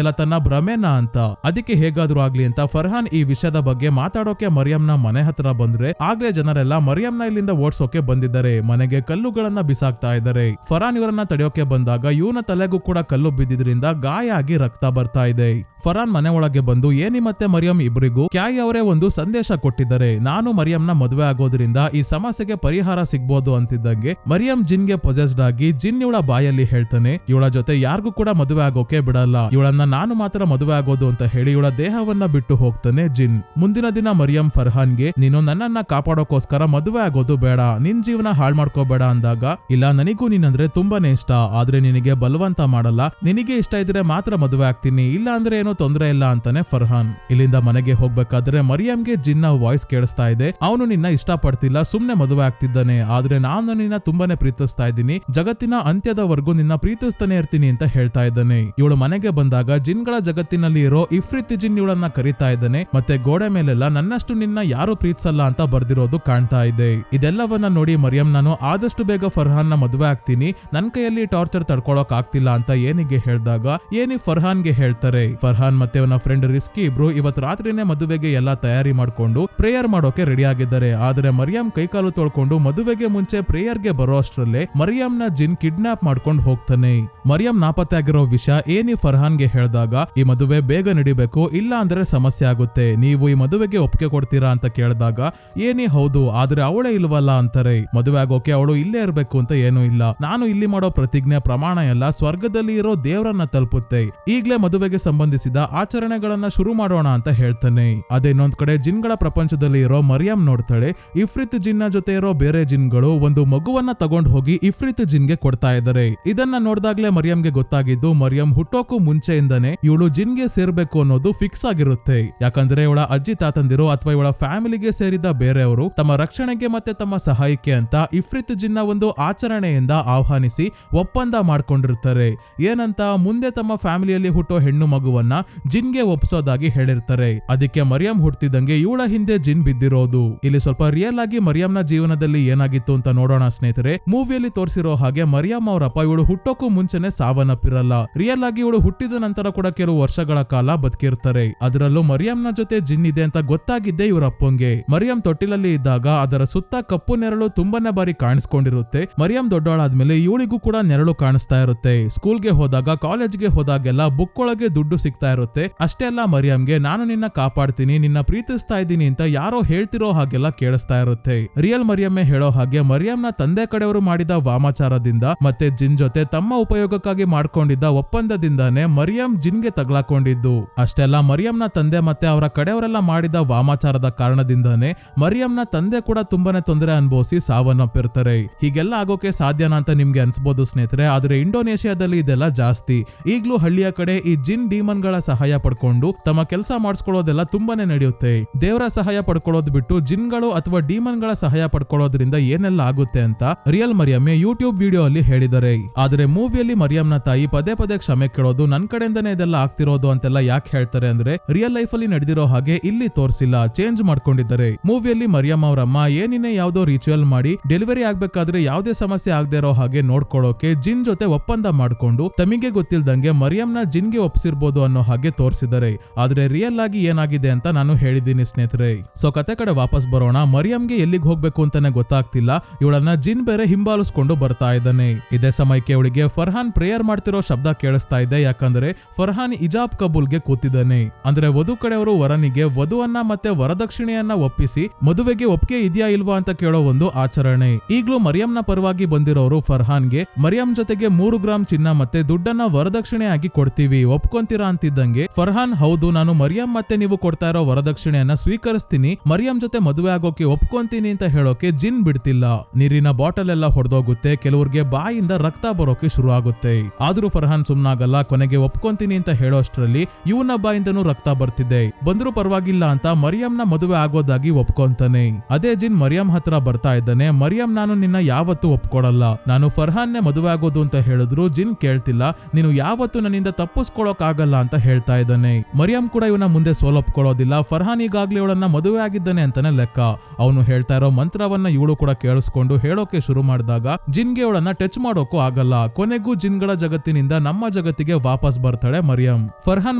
ಇಲ್ಲ ತನ್ನ ಭ್ರಮೆನ ಅಂತ. ಅದಕ್ಕೆ ಹೇಗಾದ್ರೂ ಆಗ್ಲಿ ಅಂತ ಫರ್ಹಾನ್ ಈ ವಿಷಯದ ಬಗ್ಗೆ ಮಾತಾಡೋಕೆ ಮರಿಯಂನ ಮನೆ ಹತ್ರ ಬಂದ್ರೆ ಆಗ್ಲೇ ಜನರೆಲ್ಲ ಮರಿಯಂನ ಇಲ್ಲಿಂದ ಓಡ್ಸೋಕೆ ಬಂದಿದ್ದಾರೆ. ಮನೆಗೆ ಕಲ್ಲುಗಳನ್ನ ಬಿಸಾಕ್ತಾ ಇದ್ದಾರೆ. ಫರ್ಹಾನ್ ಇವರನ್ನ ತಡೆಯೋಕೆ ಬಂದಾಗ ಇವನ ತಲೆಗೂ ಕೂಡ ಕಲ್ಲು ಬಿದ್ದಿದ್ರಿಂದ ಗಾಯ ಆಗಿ ರಕ್ತ ಬರ್ತಾ ಇದೆ. ಫರ್ಹಾನ್ ಮನೆ ಒಳಗೆ ಬಂದು ಏನಿ ಮತ್ತೆ ಮರಿಯಂ ಇಬ್ಬರಿಗೂ ಕ್ಯಾಯ್ ಅವರೇ ಒಂದು ಸಂದೇಶ ಕೊಟ್ಟಿದ್ದಾರೆ. ನಾನು ಮರಿಯಂನ ಮದುವೆ ಆಗೋದ್ರಿಂದ ಈ ಸಮಸ್ಯೆಗೆ ಪರಿಹಾರ ಸಿಗ್ಬೋದು ಅಂತಿದ್ದಂಗೆ ಮರಿಯಂ ಜಿನ್ಗೆ ಪೊಸೆಸ್ಡ್ ಆಗಿ ಜಿನ್ ಇವಳ ಬಾಯಲ್ಲಿ ಹೇಳ್ತಾನೆ ಇವಳ ಜೊತೆ ಯಾರಿಗೂ ಕೂಡ ಮದುವೆ ಆಗೋಕೆ ಬಿಡಲ್ಲ, ಇವಳನ್ನ ನಾನು ಮಾತ್ರ ಮದುವೆ ಆಗೋದು ಅಂತ ಹೇಳಿ ಇವಳ ದೇಹವನ್ನ ಬಿಟ್ಟು ಹೋಗ್ತಾನೆ ಜಿನ್. ಮುಂದಿನ ದಿನ ಮರಿಯಂ ಫರ್ಹಾನ್ಗೆ ನೀನು ನನ್ನನ್ನ ಕಾಪಾಡೋಕೋಸ್ಕರ ಮದುವೆ ಆಗೋದು ಬೇಡ, ನಿನ್ ಜೀವನ ಹಾಳು ಮಾಡ್ಕೋಬೇಡ ಅಂದಾಗ ಇಲ್ಲ ನನಗೂ ನೀನಂದ್ರೆ ತುಂಬಾನೇ ಇಷ್ಟ, ಆದ್ರೆ ನಿನಗೆ ಬಲವಂತ ಮಾಡಲ್ಲ, ನಿನಗೆ ಇಷ್ಟ ಇದ್ರೆ ಮಾತ್ರ ಮದುವೆ ಆಗ್ತೀನಿ, ಇಲ್ಲ ಅಂದ್ರೆ ಏನೋ ತೊಂದ್ರೆ ಇಲ್ಲ ಅಂತಾನೆ ಫರ್ಹಾನ್. ಇಲ್ಲಿಂದ ಮನೆಗೆ ಹೋಗ್ಬೇಕಾದ್ರೆ ಮರಿಯಂಗೆ ಜಿನ್ನ ವಾಯ್ಸ್ ಕೇಳಿಸ್ತಾ ಇದೆ. ಅವನು ನಿನ್ನ ಇಷ್ಟ ಪಡ್ತಿಲ್ಲ, ಸುಮ್ನೆ ಮದುವೆ ಆಗ್ತಿದ್ದಾನೆ, ಆದ್ರೆ ನಾನು ನಿನ್ನ ತುಂಬಾನೇ ಪ್ರೀತಿಸ್ತಾ ಇದ್ದೀನಿ, ಜಗತ್ತಿನ ಅಂತ್ಯದವರೆಗೂ ನಿನ್ನ ಪ್ರೀತಿಸ್ತಾನೆ ಇರ್ತೀನಿ ಅಂತ ಹೇಳ್ತಾ ಇದ್ದಾನೆ. ಇವಳು ಮನೆಗೆ ಬಂದಾಗ ಜಿನ್ಗಳ ಜಗತ್ತಿನಲ್ಲಿ ಇರೋ ಇಫ್ರಿತ್ ಜಿನ್ ಇವಳನ್ನ ಕರೀತಾ ಇದ್ದಾನೆ. ಮತ್ತೆ ಗೋಡೆ ಮೇಲೆಲ್ಲ ನನ್ನಷ್ಟು ನಿನ್ನ ಯಾರು ಪ್ರೀತಿಸಲ್ಲ ಅಂತ ಬರ್ದಿರೋದು ಕಾಣ್ತಾ ಇದೆ. ಇದೆಲ್ಲವನ್ನ ನೋಡಿ ಮರಿಯಂ ನಾನು ಆದಷ್ಟು ಬೇಗ ಫರ್ಹಾನ್ ನ ಮದುವೆ ಆಗ್ತೀನಿ, ನನ್ ಕೈಯಲ್ಲಿ ಟಾರ್ಚರ್ ತಡ್ಕೊಳಕ್ ಆಗ್ತಿಲ್ಲ ಅಂತ ಏನಿಗೆ ಹೇಳ್ದಾಗ ಏನಿ ಫರ್ಹಾನ್ಗೆ ಹೇಳ್ತಾರೆ. ಫರ್ಹಾನ್ ಮತ್ತೆ ಅವನ ಫ್ರೆಂಡ್ ರಿಸ್ಕಿ ಇಬ್ರು ಇವತ್ ರಾತ್ರಿನೇ ಮದುವೆಗೆ ಎಲ್ಲಾ ತಯಾರಿ ಮಾಡ್ಕೊಂಡು ಪ್ರೇಯರ್ ಮಾಡೋಕೆ ರೆಡಿ ಆಗಿದ್ದಾರೆ. ಆದ್ರೆ ಮರಿಯಂ ಕೈಕಾಲು ತೊಳ್ಕೊಂಡು ಮದುವೆಗೆ ಮುಂಚೆ ಪ್ರೇಯರ್ಗೆ ಬರೋ ಅಷ್ಟ್ರಲ್ಲೇ ಮರಿಯಂನ ಜಿನ್ ಕಿಡ್ನಾಪ್ ಮಾಡ್ಕೊಂಡು ಹೋಗ್ತಾನೆ. ಮರಿಯಂ ನಾಪತ್ತೆ ಆಗಿರೋ ವಿಷಯ ಏನಿ ಫರ್ಹಾನ್ಗೆ ಹೇಳಿದಾಗ ಈ ಮದುವೆ ಬೇಗ ನಡಿಬೇಕು, ಇಲ್ಲ ಅಂದ್ರೆ ಸಮಸ್ಯೆ ಆಗುತ್ತೆ, ನೀವು ಈ ಮದುವೆಗೆ ಒಪ್ಪಿಗೆ ಕೊಡ್ತೀರಾ ಅಂತ ಕೇಳಿದಾಗ ಏನಿ ಹೌದು, ಆದ್ರೆ ಅವಳೇ ಇಲ್ವಲ್ಲ ಅಂತಾರೆ. ಮದುವೆ ಆಗೋಕೆ ಅವಳು ಇಲ್ಲೇ ಇರ್ಬೇಕು ಅಂತ ಏನೂ ಇಲ್ಲ, ನಾನು ಇಲ್ಲಿ ಮಾಡೋ ಪ್ರತಿಜ್ಞೆ ಪ್ರಮಾಣ ಎಲ್ಲ ಸ್ವರ್ಗದಲ್ಲಿ ಇರೋ ದೇವರನ್ನ ತಲುಪುತ್ತೆ, ಈಗ್ಲೇ ಮದುವೆಗೆ ಸಂಬಂಧಿಸಿದ ಆಚರಣೆಗಳನ್ನ ಶುರು ಮಾಡೋಣ ಅಂತ ಹೇಳ್ತಾನೆ. ಅದೇ ಇನ್ನೊಂದ್ ಕಡೆ ಜಿನ್ಗಳ ಪ್ರಪಂಚದಲ್ಲಿ ಇರೋ ಮರಿಯಂ ನೋಡ್ತಾಳೆ. ಇಫ್ರಿತ್ ಜಿನ್ನ ಜೊತೆ ಇರೋ ಬೇರೆ ಜಿನ್ಗಳು ಒಂದು ಮಗುವನ್ನ ತಗೊಂಡ್ ಹೋಗಿ ಇಫ್ರಿತ್ ಜಿನ್ಗೆ ಕೊಡ್ತಾ ಇದ್ದಾರೆ. ಇದನ್ನ ನೋಡ್ದಾಗ್ಲೇ ಮರಿಯಂಗೆ ಗೊತ್ತಾಗಿದ್ದು ಮರಿಯಂ ಹುಟ್ಟೋಕು ಮುಂಚೆಯಿಂದನೇ ಇವಳು ಜಿನ್ಗೆ ಸೇರ್ಬೇಕು ಅನ್ನೋದು ಫಿಕ್ಸ್ ಆಗಿರುತ್ತೆ. ಯಾಕಂದ್ರೆ ಇವಳ ಅಜ್ಜಿ ತಾತಂದಿರು ಅಥವಾ ಇವಳ ಫ್ಯಾಮಿಲಿಗೆ ಸೇರಿದ ಬೇರೆಯವರು ತಮ್ಮ ರಕ್ಷಣೆಗೆ ಮತ್ತೆ ತಮ್ಮ ಸಹಾಯಕ್ಕೆ ಅಂತ ಇಫ್ರಿತ್ ಜಿನ್ನ ಒಂದು ಆಚರಣೆಯಿಂದ ಆಹ್ವಾನಿಸಿ ಒಪ್ಪಂದ ಮಾಡ್ಕೊಂಡಿರ್ತಾರೆ. ಏನಂತ, ಮುಂದೆ ತಮ್ಮ ಫ್ಯಾಮಿಲಿಯಲ್ಲಿ ಹುಟ್ಟೋ ಹೆಣ್ಣು ಮಗುವನ್ನ ಜಿನ್ಗೆ ಒಪ್ಸೋದಾಗಿ ಹೇಳಿರ್ತಾರೆ. ಅದಕ್ಕೆ ಮರಿಯಂ ಹುಟ್ಟಿದಂಗೆ ಇವಳ ಹಿಂದೆ ಜಿನ್ ಬಿದ್ದಿರೋದು. ಇಲ್ಲಿ ಸ್ವಲ್ಪ ರಿಯಲ್ ಆಗಿ ಮರಿಯಂನ ಜೀವನದಲ್ಲಿ ಏನಾಗಿತ್ತು ಅಂತ ನೋಡೋಣ ಸ್ನೇಹಿತರೆ. ಮೂವಿಯಲ್ಲಿ ತೋರಿಸಿರೋ ಹಾಗೆ ಮರಿಯಂ ಅವರಪ್ಪ ಇವಳು ಹುಟ್ಟೋಕು ಮುಂಚೆನೆ ಸಾವನ್ನಪ್ಪಿರಲ್ಲ. ರಿಯಲ್ ಆಗಿ ಇವಳು ಹುಟ್ಟಿದ ನಂತರ ಕೂಡ ಕೆಲವು ವರ್ಷಗಳ ಕಾಲ ಬದುಕಿರ್ತಾರೆ. ಅದರಲ್ಲೂ ಮರಿಯಂನ ಜೊತೆ ಜಿನ್ ಇದೆ ಅಂತ ಗೊತ್ತಾಗಿದ್ದೆ ಇವರಪ್ಪಂಗೆ. ಮರಿಯಂ ತೊಟ್ಟಿಲಲ್ಲಿ ಇದ್ದಾಗ ಅದರ ಸುತ್ತ ಕಪ್ಪು ನೆರಳು ತುಂಬಾನೇ ಬಾರಿ ಕಾಣಿಸ್ಕೊಂಡಿರುತ್ತೆ. ಮರಿಯಂ ದೊಡ್ಡವಳಾದ್ಮೇಲೆ ಇವಳಿಗೂ ಕೂಡ ನೆರಳು ಕಾಣಿಸ್ತಾ ಇರುತ್ತೆ. ಸ್ಕೂಲ್ಗೆ ಹೋದಾಗ, ಕಾಲೇಜ್ಗೆ ಹೋದಾಗೆಲ್ಲ ಬುಕ್ ಒಳಗೆ ದುಡ್ಡು ಸಿಗ್ತಾ ಇರುತ್ತೆ. ಅಷ್ಟೇ ಅಲ್ಲ, ಮರಿಯಂಗೆ ನಾನು ನಿನ್ನ ಕಾಪಾಡ್ತೀನಿ, ನಿನ್ನ ಪ್ರೀತಿಸ್ತಾ ಇದ್ದೀನಿ ಅಂತ ಯಾರೋ ಹೇಳ್ತಿರೋ ಹಾಗೆಲ್ಲ ಕೇಳಿಸ್ತಾ ಇರುತ್ತೆ. ರಿಯಲ್ ಮರಿಯಮ್ಮೆ ಹೇಳೋ ಹಾಗೆ ಮರಿಯಂನ ತಂದೆ ಕಡೆಯವರು ಮಾಡಿದ ವಾಮಾಚಾರದಿಂದ ಮತ್ತೆ ಜಿನ್ ಜೊತೆ ತಮ್ಮ ಉಪಯೋಗಕ್ಕಾಗಿ ಮಾಡ್ಕೊಂಡಿದ್ದ ಒಪ್ಪಂದದಿಂದಾನೇ ಮರಿಯಂ ಜಿನ್ಗೆ ತಗ್ಲಾಕೊಂಡಿದ್ದು. ಅಷ್ಟೆಲ್ಲ ಮರಿಯಂನ ತಂದೆ ಮತ್ತೆ ಅವರ ಕಡೆಯವರೆಲ್ಲ ಮಾಡಿದ ವಾಮಾಚಾರದ ಕಾರಣದಿಂದಾನೇ ಮರಿಯಂನ ತಂದೆ ಕೂಡ ತುಂಬಾನೇ ತೊಂದರೆ ಅನುಭವಿಸಿ ಸಾವನ್ನಪ್ಪಿರ್ತಾರೆ. ಹೀಗೆಲ್ಲ ಆಗೋಕೆ ಸಾಧ್ಯನಾ ಅಂತ ನಿಮ್ಗೆ ಅನ್ಸ್ಬೋದು ಸ್ನೇಹಿತರೆ. ಆದ್ರೆ ಇಂಡೋನೇಷಿಯಾದಲ್ಲಿ ಇದೆಲ್ಲ ಜಾಸ್ತಿ. ಈಗ್ಲೂ ಹಳ್ಳಿಯ ಕಡೆ ಈ ಜಿನ್ ಡೀಮನ್ ಗಳ ಸಹಾಯ ಪಡ್ಕೊಂಡು ತಮ್ಮ ಕೆಲಸ ಮಾಡಿಸ್ಕೊಳ್ಳೋದೆಲ್ಲ ತುಂಬಾನೇ ನಡೆಯುತ್ತೆ. ದೇವರ ಸಹಾಯ ಪಡ್ಕೊಳ್ಳೋದು ಬಿಟ್ಟು ಜಿನ್ಗಳು ಅಥವಾ ಡೀಮನ್ ಗಳ ಸಹಾಯ ಪಡ್ಕೊಳ್ಳೋದ್ರಿಂದ ಏನೆಲ್ಲ ಆಗುತ್ತೆ ಅಂತ ರಿಯಲ್ ಮರಿಯಮ್ಮೆ ಯೂಟ್ಯೂಬ್ ವಿಡಿಯೋ ಅಲ್ಲಿ ಹೇಳಿದ್ದಾರೆ. ಆದ್ರೆ ಮೂವಿಯಲ್ಲಿ ಮರಿಯಂನ ತಾಯಿ ಪದೇ ಪದೇ ಕ್ಷಮೆ ಕೇಳೋದು, ನನ್ ಕಡೆಯಿಂದನೇ ಇದೆಲ್ಲ ಆಗ್ತಿರೋದು ಅಂತೆಲ್ಲ ಯಾಕೆ ಹೇಳ್ತಾರೆ ಅಂದ್ರೆ ರಿಯಲ್ ಲೈಫ್ ಅಲ್ಲಿ ನಡೆದಿರೋ ಹಾಗೆ ಇಲ್ಲಿ ತೋರಿಸಿಲ್ಲ, ಚೇಂಜ್ ಮಾಡ್ಕೊಂಡಿದ್ದಾರೆ. ಮೂವಿಯಲ್ಲಿ ಮರಿಯಂ ಅವರಮ್ಮ ಏನಿನೇ ಯಾವ್ದೋ ರಿಚುವಲ್ ಮಾಡಿ ಡೆಲಿವರಿ ಆಗ್ಬೇಕಾದ್ರೆ ಯಾವುದೇ ಸಮಸ್ಯೆ ಆಗದೆ ಇರೋ ಹಾಗೆ ನೋಡ್ಕೊಳ್ಳೋಕೆ ಜಿನ್ ಜೊತೆ ಒಪ್ಪಂದ ಮಾಡ್ಕೊಂಡು ತಮಗೆ ಗೊತ್ತಿಲ್ದಂಗೆ ಮರಿಯಂನ ಜಿನ್ಗೆ ಒಪ್ಸಿರ್ಬೋದು ಅನ್ನೋ ಹಾಗೆ ತೋರಿಸಿದ್ದಾರೆ. ಆದ್ರೆ ರಿಯಲ್ ಆಗಿ ಏನಾಗಿದೆ ಅಂತ ನಾನು ಹೇಳಿದ್ದೀನಿ ಸ್ನೇಹಿತರೆ. ಸೊ ಕತೆ ಕಡೆ ವಾಪಸ್ ಬರೋಣ. ಮರಿಯಂಗೆ ಎಲ್ಲಿಗೆ ಹೋಗ್ಬೇಕು ಅಂತಾನೆ ಗೊತ್ತಾಗ್ತಿಲ್ಲ. ಇವಳನ್ನ ಜಿನ್ ಬೇರೆ ಹಿಂಬಾಲಿಸ್ಕೊಂಡು ಬರ್ತಾ ಇದ್ದಾನೆ. ಇದೇ ಸಮಯಕ್ಕೆ ಇವಳಿಗೆ ಫರ್ಹಾನ್ ಪ್ರೇಯರ್ ಮಾಡ್ತಿರೋ ಶಬ್ದ ಕೇಳಿಸ್ತಾ ಇದೆ. ಯಾಕಂದ್ರೆ ಫರ್ಹಾನ್ ಇಜಾಬ್ ಕಬೂಲ್ಗೆ ಕೂತಿದ್ದಾನೆ. ಅಂದ್ರೆ ವಧು ಕಡೆಯವರು ವರನಿಗೆ ವಧುವನ್ನ ಮತ್ತೆ ವರದಕ್ಷಿಣೆಯನ್ನ ಒಪ್ಪಿಸಿ ಮದುವೆಗೆ ಒಪ್ಪಿಗೆ ಇದೆಯಾ ಇಲ್ವಾ ಅಂತ ಕೇಳೋ ಒಂದು ಆಚರಣೆ. ಈಗ್ಲೂ ಮರಿಯಂನ ಪರವಾಗಿ ಬಂದಿರೋರು ಫರ್ಹಾನ್ಗೆ ಮರಿಯಂ ಜೊತೆಗೆ 3 ಗ್ರಾಂ ಚಿನ್ನ ಮತ್ತೆ ದುಡ್ಡನ್ನ ವರದಕ್ಷಿಣೆ ಆಗಿ ಕೊಡ್ತೀವಿ, ಒಪ್ಕೊಂತೀರಾ ಅಂತಿದ್ದಂಗೆ ಫರ್ಹಾನ್ ಹೌದು, ನಾನು ಮರಿಯಂ ಮತ್ತೆ ನೀವು ಕೊಡ್ತಾ ಇರೋ ವರದಕ್ಷಿಣೆಯನ್ನ ಸ್ವೀಕರಿಸ್ತೀನಿ, ಮರಿಯಂ ಜೊತೆ ಮದುವೆ ಆಗೋಕೆ ಒಪ್ಕೊಂತೀನಿ ಅಂತ ಹೇಳೋಕೆ ಜಿನ್ ಬಿಡ್ತಿಲ್ಲ. ನೀರಿನ ಬಾಟಲ್ ಎಲ್ಲ ಹೊಡೆದೋಗುತ್ತೆ. ಕೆಲವ್ರಿಗೆ ಬಾಯಿಂದ ರಕ್ತ ಬರೋಕೆ ಶುರು ಆಗುತ್ತೆ. ಆದ್ರೂ ಫರ್ಹಾನ್ ಸುಮ್ನಾಗಲ್ಲ. ಕೊನೆಗೆ ಒಪ್ಕೊಂತೀನಿ ಅಂತ ಹೇಳೋಷ್ಟ್ರಲ್ಲಿ ಇವನ ಬಾಯಿಂದನೂ ರಕ್ತ ಬರ್ತಿದೆ. ಬಂದ್ರೂ ಪರವಾಗಿಲ್ಲ ಅಂತ ಮರಿಯಂನ ಮದುವೆ ಆಗೋದಾಗಿ ಒಪ್ಕೊಂತಾನೆ. ಅದೇ ಜಿನ್ ಮರಿಯಂ ಹತ್ರ ಬರ್ತಾ ಇದ್ದಾನೆ. ಮರಿಯಂ, ನಾನು ನಿನ್ನ ಯಾವತ್ತೂ ಒಪ್ಕೊಡಲ್ಲ, ನಾನು ಫರ್ಹಾನ್ನೇ ಮದುವೆ ಆಗೋದು ಅಂತ ಹೇಳಿದ್ರು ಜಿನ್ ಕೇಳ್ತಿಲ್ಲ. ನೀನು ಯಾವತ್ತೂ ನನ್ನಿಂದ ತಪ್ಪಿಸ್ಕೊಳಕ್ ಆಗಲ್ಲ ಅಂತ ಹೇಳ್ತಾ ಇದ್ದಾನೆ. ಮರಿಯಂ ಕೂಡ ಇವನ ಮುಂದೆ ಸೋಲೊಪ್ಕೊಳ್ಳೋದಿಲ್ಲ. ಫರ್ಹಾನ್ ಈಗಾಗ್ಲೇ ಇವಳನ್ನ ಮದುವೆ ಆಗಿದ್ದಾನೆ ಅಂತಾನೆ ಲೆಕ್ಕ. ಅವನು ಹೇಳ್ತಾ ಇರೋ ಮಂತ್ರವನ್ನ ಇವಳು ಕೂಡ ಕೇಳಿಸ್ಕೊಂಡು ಹೇಳೋಕೆ ಶುರು ಮಾಡಿದಾಗ ಜಿನ್ಗೆ ಇವಳನ್ನ ಟಚ್ ಮಾಡೋಕು ಆಗಲ್ಲ. ಕೊನೆಗೂ ಜಿನ್ಗಳ ಜಗತ್ತಿನಿಂದ ನಮ್ಮ ಜಗತ್ತಿಗೆ ವಾಪಸ್ ಬರ್ತಾಳೆ ಮರಿಯಂ. ಫರ್ಹಾನ್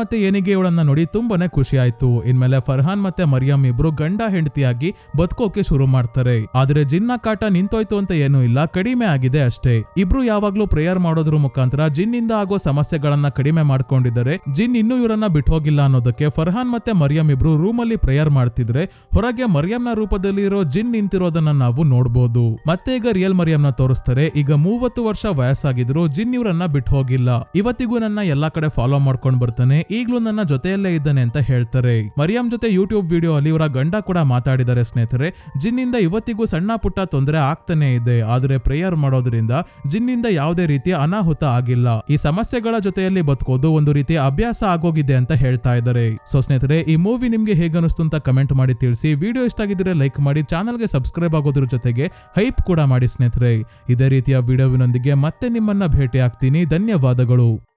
ಮತ್ತೆ ಏನಿಗೆ ಇವಳನ್ನ ನೋಡಿ ತುಂಬಾನೇ ಖುಷಿ ಆಯ್ತು. ಇನ್ಮೇಲೆ ಫರ್ಹಾನ್ ಮತ್ತೆ ಮರಿಯಂ ಇಬ್ರು ಗಂಡ ಹೆಂಡತಿಯಾಗಿ ಬದುಕೋಕೆ ಶುರು ಮಾಡ್ತಾರೆ. ಆದ್ರೆ ಜಿನ್ನ ಕಾಟ ನಿಂತೋಯ್ತು ಅಂತ ಏನೂ ಇಲ್ಲ, ಕಡಿಮೆ ಆಗಿದೆ ಅಷ್ಟೇ. ಇಬ್ರು ಯಾವಾಗ್ಲೂ ಪ್ರೇಯರ್ ಮಾಡೋದ್ರ ಮುಖಾಂತರ ಜಿನ್ನಿಂದ ಆಗೋ ಸಮಸ್ಯೆಗಳನ್ನ ಕಡಿಮೆ ಮಾಡ್ಕೊಂಡಿದ್ದಾರೆ. ಜಿನ್ ಇನ್ನೂ ಇವರನ್ನ ಬಿಟ್ಟು ಹೋಗಿಲ್ಲ ಅನ್ನೋದಕ್ಕೆ ಫರ್ಹಾನ್ ಮತ್ತೆ ಮರಿಯಂ ಇಬ್ರು ರೂಮ್ ಅಲ್ಲಿ ಪ್ರೇಯರ್ ಮಾಡ್ತಿದ್ರೆ ಹೊರಗೆ ಮರಿಯಂನ ರೂಪದಲ್ಲಿ ಇರೋ ಜಿನ್ ನಿಂತಿರೋದನ್ನ ನಾವು ನೋಡ್ಬೋದು. ಮತ್ತೆ ಈಗ ರಿಯಲ್ ಮರಿಯಂನ ತೋರಿಸ್ತಾರೆ. ಈಗ 30 ವರ್ಷ ವಯಸ್ಸಾಗಿದ್ರು ಜಿನ್ ಇವರನ್ನ ಬಿಟ್ಟು ಹೋಗಿಲ್ಲ. ಇವತ್ತಿಗೂ ನನ್ನ ಎಲ್ಲಾ ಕಡೆ ಫಾಲೋ ಮಾಡ್ಕೊಂಡ್ ಬರ್ತಾನೆ, ಈಗ್ಲೂ ನನ್ನ ಜೊತೆಯಲ್ಲೇ ಇದ್ದಾನೆ ಅಂತ ಹೇಳ್ತಾರೆ. ಮರಿಯಂ ಜೊತೆ ಯೂಟ್ಯೂಬ್ ವಿಡಿಯೋ ಅಲ್ಲಿ ಇವರ ಗಂಡ ಕೂಡ ಮಾತಾಡಿದ್ದಾರೆ ಸ್ನೇಹಿತರೆ. ಜಿನ್ನಿಂದ ಇವತ್ತಿಗೂ ಸಣ್ಣ ಪುಟ್ಟ ತೊಂದರೆ ಆಗ್ತಾನೆ ಇದೆ. ಆದ್ರೆ ಪ್ರೇಯರ್ ಮಾಡೋದ್ರಿಂದ ಜಿನ್ನಿಂದ ಯಾವುದೇ ರೀತಿಯ ಅನಾಹುತ ಆಗಿಲ್ಲ. ಈ ಸಮಸ್ಯೆಗಳ ಜೊತೆಯಲ್ಲಿ ಬದುಕೋದು ಒಂದು ರೀತಿಯ ಅಭ್ಯಾಸ ಆಗೋಗಿದೆ ಅಂತ ಹೇಳ್ತಾ ಇದ್ದಾರೆ. ಸೊ ಸ್ನೇಹಿತರೆ, ಈ ಮೂವಿ ನಿಮ್ಗೆ ಹೇಗನಿಸ್ತು ಅಂತ ಕಮೆಂಟ್ ಮಾಡಿ ತಿಳಿಸಿ. ವಿಡಿಯೋ ಇಷ್ಟ ಆಗಿದ್ರೆ ಲೈಕ್ ಮಾಡಿ, ಚಾನಲ್ಗೆ ಸಬ್ಸ್ಕ್ರೈಬ್ ಆಗೋದ್ರ ಜೊತೆಗೆ ಹೈಪ್ ಕೂಡ ಮಾಡಿ ಸ್ನೇಹಿತರೆ. ಇದೇ ರೀತಿಯ ವಿಡಿಯೋವಿನೊಂದಿಗೆ ಮತ್ತೆ ನಿಮ್ಮನ್ನ ಭೇಟಿ ಆಗ್ತೀನಿ. ಧನ್ಯವಾದಗಳು.